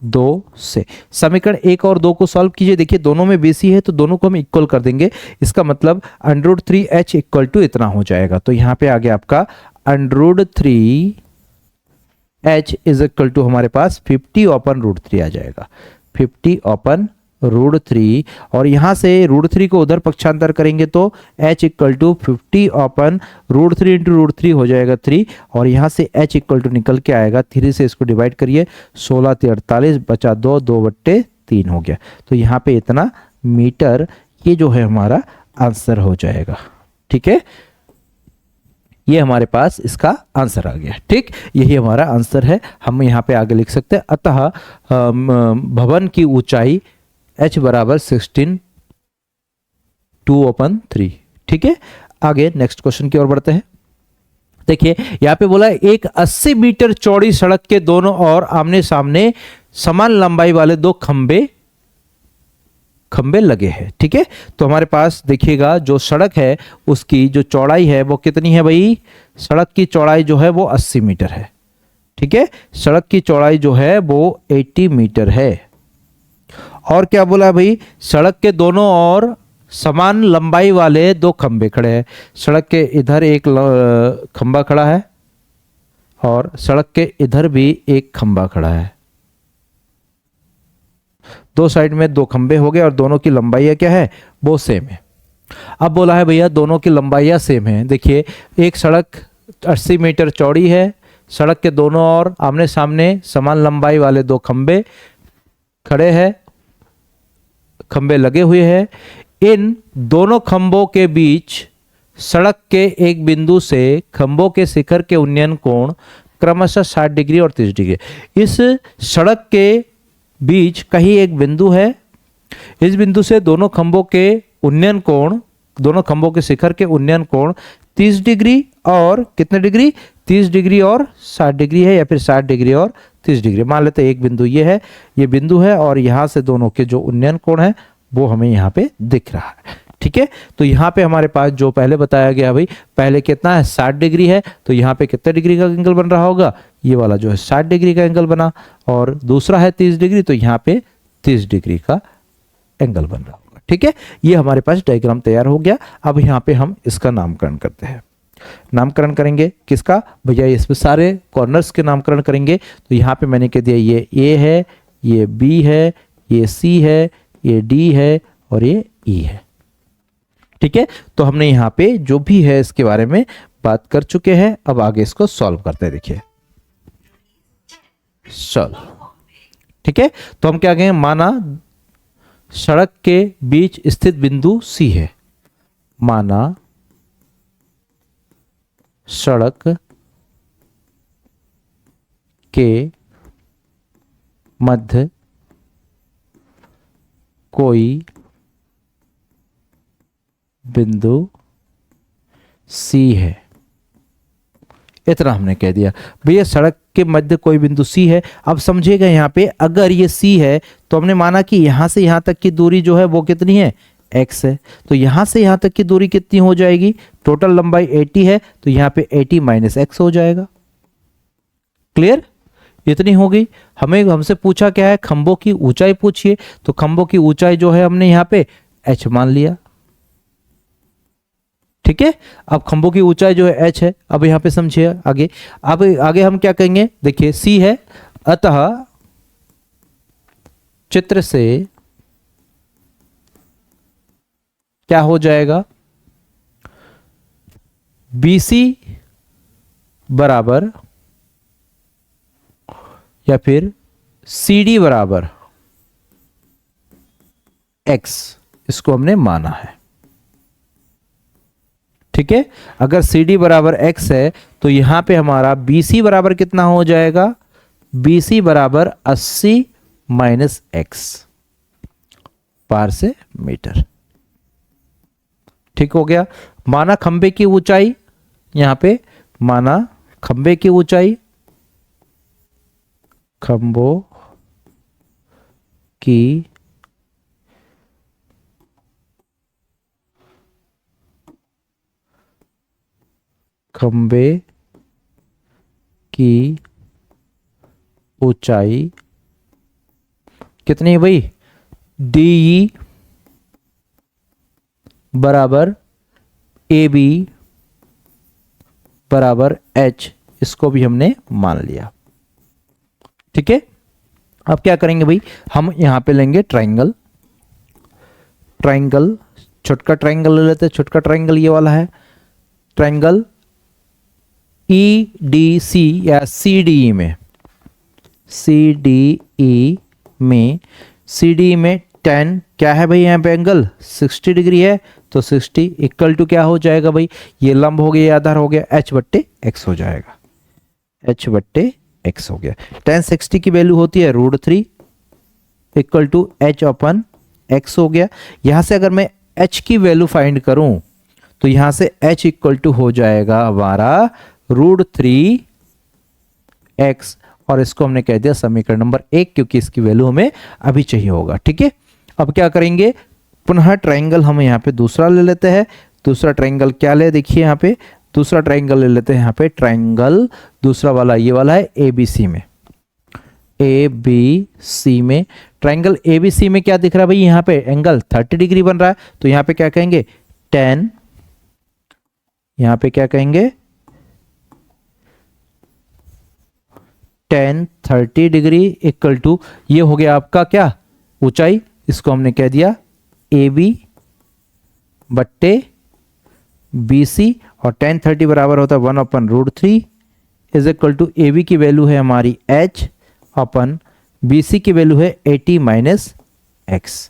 2 से, समीकरण 1 और 2 को सॉल्व कीजिए। देखिए दोनों में BC है तो दोनों को हम इक्वल कर देंगे, इसका मतलब √3H इक्वल टू इतना हो जाएगा। तो यहाँ पे आ गया आपका √3H इज इक्वल टू हमारे पास 50 अपॉन √3 आ जाएगा, 50 अपॉन √3, और यहां से √3 को उधर पक्षांतर करेंगे तो H equal to 50 upon √3 into √3 हो जाएगा 3, और यहां से H इक्वल टू निकल के आएगा 3 से इसको डिवाइड करिए, 16 × 48 बचा 2, 2/3 हो गया। तो यहाँ पे इतना मीटर, ये जो है हमारा आंसर हो जाएगा। ठीक है, ये हमारे पास इसका आंसर आ गया। ठीक, यही हमारा आंसर है। हम यहाँ पे आगे लिख सकते हैं, अतः भवन की ऊंचाई H बराबर 16 2/3। ठीक है, आगे नेक्स्ट क्वेश्चन की ओर बढ़ते हैं। देखिए यहाँ पे बोला एक 80 मीटर चौड़ी सड़क के दोनों ओर आमने सामने समान लंबाई वाले 2 खंबे लगे हैं। ठीक है, तो हमारे पास देखिएगा जो सड़क है उसकी जो चौड़ाई है वो कितनी है भाई, सड़क की चौड़ाई जो है वो 80 मीटर है। ठीक है, सड़क की चौड़ाई जो है वो 80 मीटर है। और क्या बोला भाई, सड़क के दोनों ओर समान लंबाई वाले 2 खंबे खड़े हैं। सड़क के इधर एक खंबा खड़ा है और सड़क के इधर भी एक खंबा खड़ा है, 2 साइड में 2 खंबे हो गए और दोनों की लंबाइयां क्या है, वो सेम है। अब बोला है भैया दोनों की लंबाइयां सेम है। देखिए एक सड़क 80 मीटर चौड़ी है, सड़क के दोनों ओर आमने सामने समान लंबाई वाले 2 खंबे खड़े हैं, खंबे लगे हुए हैं। इन दोनों खंबों के बीच सड़क के एक बिंदु से खंबों के शिखर के उन्नयन कोण क्रमशः 60 डिग्री और 30 डिग्री। इस सड़क के बीच कहीं एक बिंदु है, इस बिंदु से दोनों खंबों के उन्नयन कोण, दोनों खंबों के शिखर के उन्नयन कोण 30 डिग्री और कितने डिग्री, 30 डिग्री और 60 डिग्री है, या फिर 60 डिग्री और 30 डिग्री। मान लेते हैं एक बिंदु ये है, ये बिंदु है, और यहाँ से दोनों के जो उन्नयन कोण है वो हमें यहाँ पे दिख रहा है। ठीक है, तो यहाँ पे हमारे पास जो पहले बताया गया भाई, पहले कितना है 60 डिग्री है, तो यहाँ पे कितने डिग्री का एंगल बन रहा होगा, ये वाला जो है 60 डिग्री का एंगल बना, और दूसरा है 30 डिग्री, तो यहाँ पे 30 डिग्री का एंगल बन रहा होगा। ठीक है, ये हमारे पास डायग्राम तैयार हो गया। अब यहाँ पे हम इसका नामकरण करते हैं। नामकरण करेंगे किसका भैया, इस पे सारे कॉर्नर्स के नामकरण करेंगे। तो यहाँ पे मैंने कह दिया ये ए है, ये बी है, ये सी है, ये डी है और ये ई है। ठीक है, तो हमने यहाँ पे जो भी है इसके बारे में बात कर चुके हैं। अब आगे इसको सॉल्व करते हैं। देखिए सॉल्व, ठीक है। तो हम क्या कहेंगे, माना सड़क के बीच स्थित बिंदु सी है, माना सड़क के मध्य कोई बिंदु सी है। इतना हमने कह दिया भैया, सड़क के मध्य कोई बिंदु सी है। अब समझिएगा यहाँ पे अगर ये सी है तो हमने माना कि यहां से यहां तक की दूरी जो है वो कितनी है, x है। तो यहां से यहां तक की दूरी कितनी हो जाएगी, टोटल लंबाई 80 है, तो यहां पे 80 माइनस x हो जाएगा। क्लियर, इतनी हो गई। हमसे पूछा क्या है, खंभों की ऊंचाई पूछिए। तो खंभों की ऊंचाई जो है हमने यहाँ पे h मान लिया। ठीक है, अब खंभों की ऊंचाई जो है h है। अब यहां पे समझिए आगे, अब आगे हम क्या कहेंगे, देखिए c है, अतः चित्र से क्या हो जाएगा, BC बराबर या फिर CD बराबर x, इसको हमने माना है। ठीक है, अगर CD बराबर x है तो यहां पे हमारा BC बराबर कितना हो जाएगा, BC बराबर 80 माइनस x पार से मीटर। ठीक हो गया। माना खंबे की ऊंचाई, यहां पे माना खंबे की ऊंचाई, खंभों की खंबे की ऊंचाई कितनी है भाई, DE बराबर AB बराबर H, इसको भी हमने मान लिया। ठीक है, अब क्या करेंगे भाई, हम यहां पे लेंगे ट्राइंगल। ट्राइंगल, छोटका ट्राइंगल ले लेते हैं। छोटका ट्राइंगल ये वाला है, ट्राइंगल EDC या CDE में, CDE में, CDE में 10 क्या है भाई, यहाँ पे एंगल 60 डिग्री है। तो 60 इक्वल टू क्या हो जाएगा भाई, ये लंब हो गया, ये आधार हो गया, h बट्टे x हो जाएगा, h बट्टे x हो गया। tan 60 की वैल्यू होती है √3 equal to h upon x हो गया। यहां से अगर मैं h की वैल्यू फाइंड करूं तो यहां से h इक्वल टू हो जाएगा हमारा √3x, और इसको हमने कह दिया समीकरण नंबर 1, क्योंकि इसकी वैल्यू हमें अभी चाहिए होगा। ठीक है, अब क्या करेंगे, पुनः ट्राइंगल हम यहाँ पे दूसरा ले लेते हैं। दूसरा ट्राइंगल क्या ले, देखिए यहाँ पे दूसरा ट्राइंगल ले लेते हैं। यहाँ पे ट्राइंगल दूसरा वाला ये वाला है ABC में, ABC में, ट्राइंगल ABC में क्या दिख रहा है भाई, यहाँ पे एंगल 30 डिग्री बन रहा है। तो यहाँ पे क्या कहेंगे, 10, यहाँ पे क्या कहेंगे, 10 30 डिग्री इक्वल टू, ये हो गया आपका क्या, ऊंचाई, इसको हमने कह दिया AB बट्टे BC, और 10 30 बराबर होता है 1/√3 इज इक्वल टू AB की वैल्यू है हमारी h अपन BC की वैल्यू है 80 माइनस x।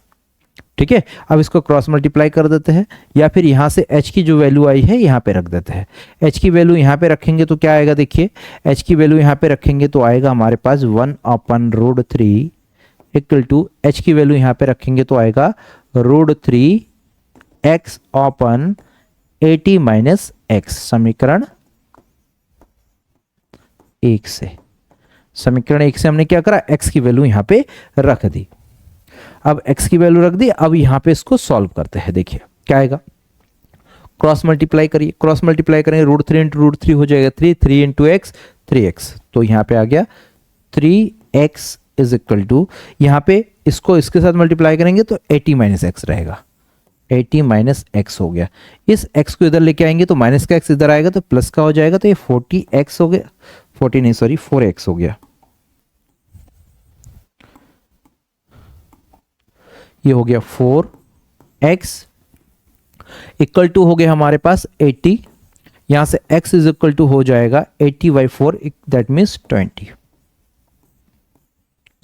ठीक है, अब इसको क्रॉस मल्टीप्लाई कर देते हैं, या फिर यहां से h की जो वैल्यू आई है यहां पे रख देते हैं। h की वैल्यू यहां पे रखेंगे तो क्या आएगा, देखिए h की वैल्यू यहां पे रखेंगे तो आएगा हमारे पास 1/√3 इक्वल टू, h की वैल्यू यहां पे रखेंगे तो आएगा √3x अपन 80 माइनस x, समीकरण 1 से। समीकरण 1 से हमने क्या करा, x की वैल्यू यहां पे रख दी। अब x की वैल्यू रख दी, अब यहां पे इसको सॉल्व करते हैं। देखिए क्या आएगा, क्रॉस मल्टीप्लाई करिए, क्रॉस मल्टीप्लाई करेंगे, √3 इंटू √3 हो जाएगा 3 इंटू एक्स 3x, तो यहां पे आ गया 3x इज इक्वल टू, यहां पे इसको इसके साथ मल्टीप्लाई करेंगे तो 80 माइनस एक्स रहेगा। 80 माइनस एक्स हो गया। इस x को इधर लेके आएंगे तो माइनस का x इधर आएगा तो प्लस का हो जाएगा, तो ये 40x हो गया, 40 नहीं सॉरी 4x हो गया। ये हो गया 4x इक्वल टू हो गया हमारे पास 80, यहां से x इज इक्वल टू हो जाएगा 80/4 दैट मीन्स 20।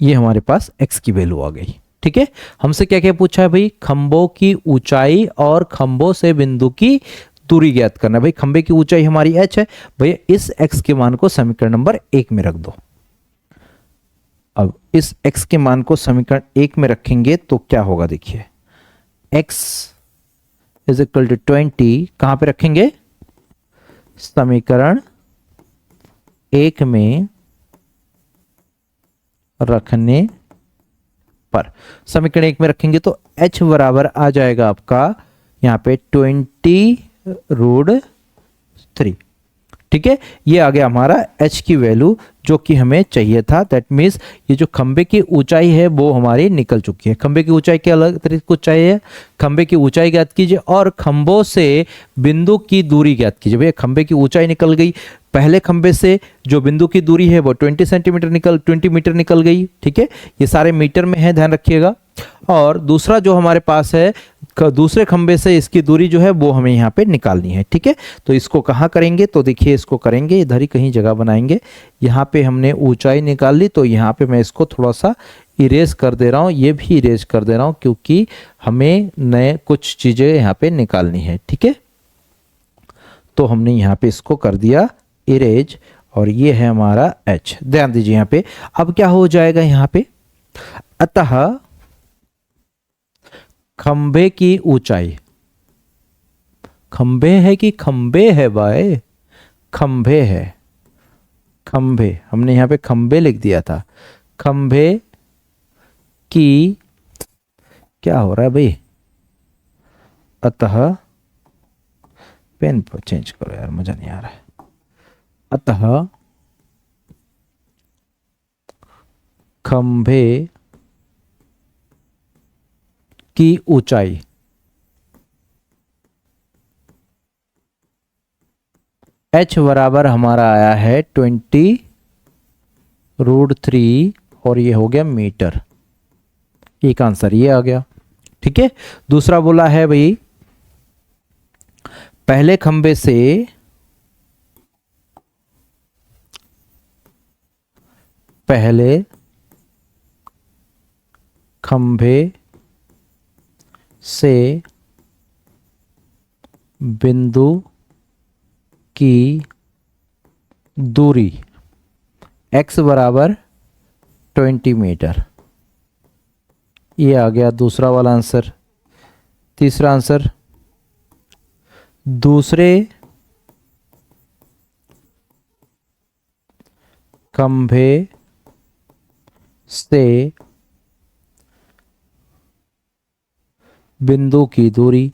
ये हमारे पास x की वैल्यू आ गई। ठीक है, हमसे क्या क्या पूछा है भाई, खंभों की ऊंचाई और खंभों से बिंदु की दूरी ज्ञात करना। भाई खंभे की ऊंचाई हमारी h है, भैया इस x के मान को समीकरण नंबर 1 में रख दो। अब इस x के मान को समीकरण 1 में रखेंगे तो क्या होगा, देखिए x इज इक्वल टू 20 कहां पे रखेंगे, समीकरण 1 में रखने पर, समीकरण 1 में रखेंगे तो h बराबर आ जाएगा आपका यहां पे 20√3। ठीक है, ये आ गया हमारा h की वैल्यू जो कि हमें चाहिए था। दैट मीन्स ये जो खंबे की ऊंचाई है वो हमारी निकल चुकी है। खंबे की ऊंचाई के अलग तरीके को चाहिए, खंबे की ऊंचाई ज्ञात कीजिए और खंभों से बिंदु की दूरी ज्ञात कीजिए। भैया खंबे की ऊंचाई निकल गई, पहले खंबे से जो बिंदु की दूरी है वो 20 सेंटीमीटर 20 मीटर निकल गई। ठीक है, ये सारे मीटर में है, ध्यान रखिएगा। और दूसरा जो हमारे पास है, दूसरे खंबे से इसकी दूरी जो है वो हमें यहाँ पे निकालनी है। ठीक है, तो इसको कहाँ करेंगे, तो देखिए इसको करेंगे इधर ही कहीं जगह बनाएंगे। यहाँ पे हमने ऊंचाई निकाल ली, तो यहाँ पे मैं इसको थोड़ा सा इरेज कर दे रहा हूँ, ये भी इरेज कर दे रहा हूँ क्योंकि हमें नए कुछ चीजें यहाँ पे निकालनी है। ठीक है, तो हमने यहाँ पे इसको कर दिया इरेज और ये है हमारा h। ध्यान दीजिए यहाँ पे अब क्या हो जाएगा यहाँ पे, अतः खंबे की ऊंचाई, खंबे है कि खंबे है भाई, खंबे है, खंबे हमने यहाँ पे खंबे लिख दिया था, खंबे की क्या हो रहा है भाई, अतः पेन पर चेंज करो यार, मजा नहीं आ रहा है। अतः खंभे की ऊंचाई h बराबर हमारा आया है 20√3 और ये हो गया मीटर। एक आंसर ये आ गया। ठीक है, दूसरा बोला है भाई पहले खंबे से बिंदु की दूरी x बराबर 20 मीटर। ये आ गया दूसरा वाला आंसर। तीसरा आंसर, दूसरे खंभे से बिंदु की दूरी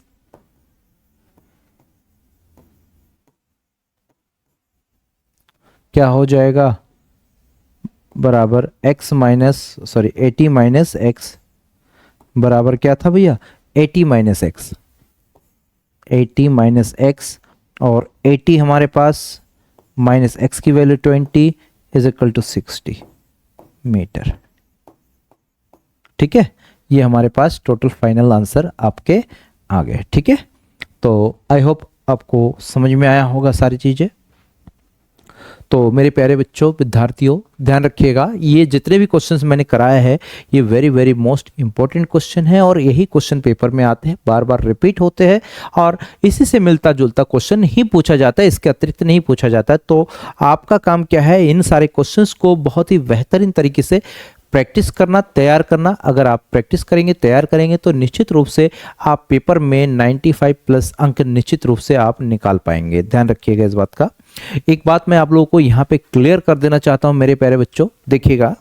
क्या हो जाएगा, बराबर x minus sorry 80 minus x बराबर क्या था भैया, 80 माइनस एक्स, 80 माइनस एक्स और 80 हमारे पास माइनस एक्स की value 20 is equal to 60 metre. ठीक है, ये हमारे पास टोटल फाइनल आंसर आपके आ गए। ठीक है, तो आई होप आपको समझ में आया होगा सारी चीजें। तो मेरे प्यारे बच्चों विद्यार्थियों ध्यान रखिएगा, ये जितने भी क्वेश्चंस मैंने कराए हैं ये very very most important question है और यही क्वेश्चन पेपर में आते हैं, बार बार रिपीट होते हैं और इसी से मिलता जुलता क्वेश्चन ही पूछा जाता है, इसके अतिरिक्त नहीं पूछा जाता है। तो आपका काम क्या है, इन सारे क्वेश्चंस को बहुत ही बेहतरीन तरीके से प्रैक्टिस करना, तैयार करना। अगर आप प्रैक्टिस करेंगे, तैयार करेंगे तो निश्चित रूप से आप पेपर में 95 प्लस अंक निश्चित रूप से आप निकाल पाएंगे। ध्यान रखिएगा इस बात का। एक बात मैं आप लोगों को यहाँ पे क्लियर कर देना चाहता हूं मेरे प्यारे बच्चों, देखिएगा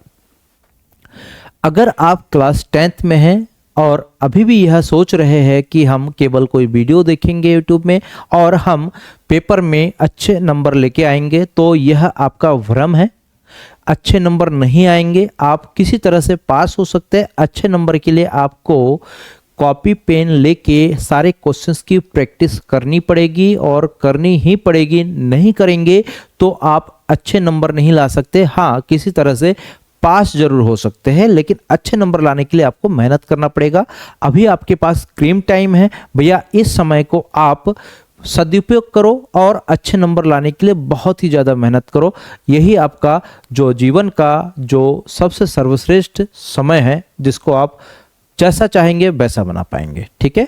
अगर आप क्लास 10th में हैं और अभी भी यह सोच रहे हैं कि हम केवल कोई वीडियो देखेंगे यूट्यूब में और हम पेपर में अच्छे नंबर लेके आएंगे, तो यह आपका भ्रम है। अच्छे नंबर नहीं आएंगे, आप किसी तरह से पास हो सकते हैं। अच्छे नंबर के लिए आपको कॉपी पेन लेके सारे क्वेश्चंस की प्रैक्टिस करनी पड़ेगी और करनी ही पड़ेगी। नहीं करेंगे तो आप अच्छे नंबर नहीं ला सकते। हाँ, किसी तरह से पास जरूर हो सकते हैं, लेकिन अच्छे नंबर लाने के लिए आपको मेहनत करना पड़ेगा। अभी आपके पास स्क्रीन टाइम है भैया, इस समय को आप सदुपयोग करो और अच्छे नंबर लाने के लिए बहुत ही ज़्यादा मेहनत करो। यही आपका जो जीवन का जो सबसे सर्वश्रेष्ठ समय है, जिसको आप जैसा चाहेंगे वैसा बना पाएंगे। ठीक है।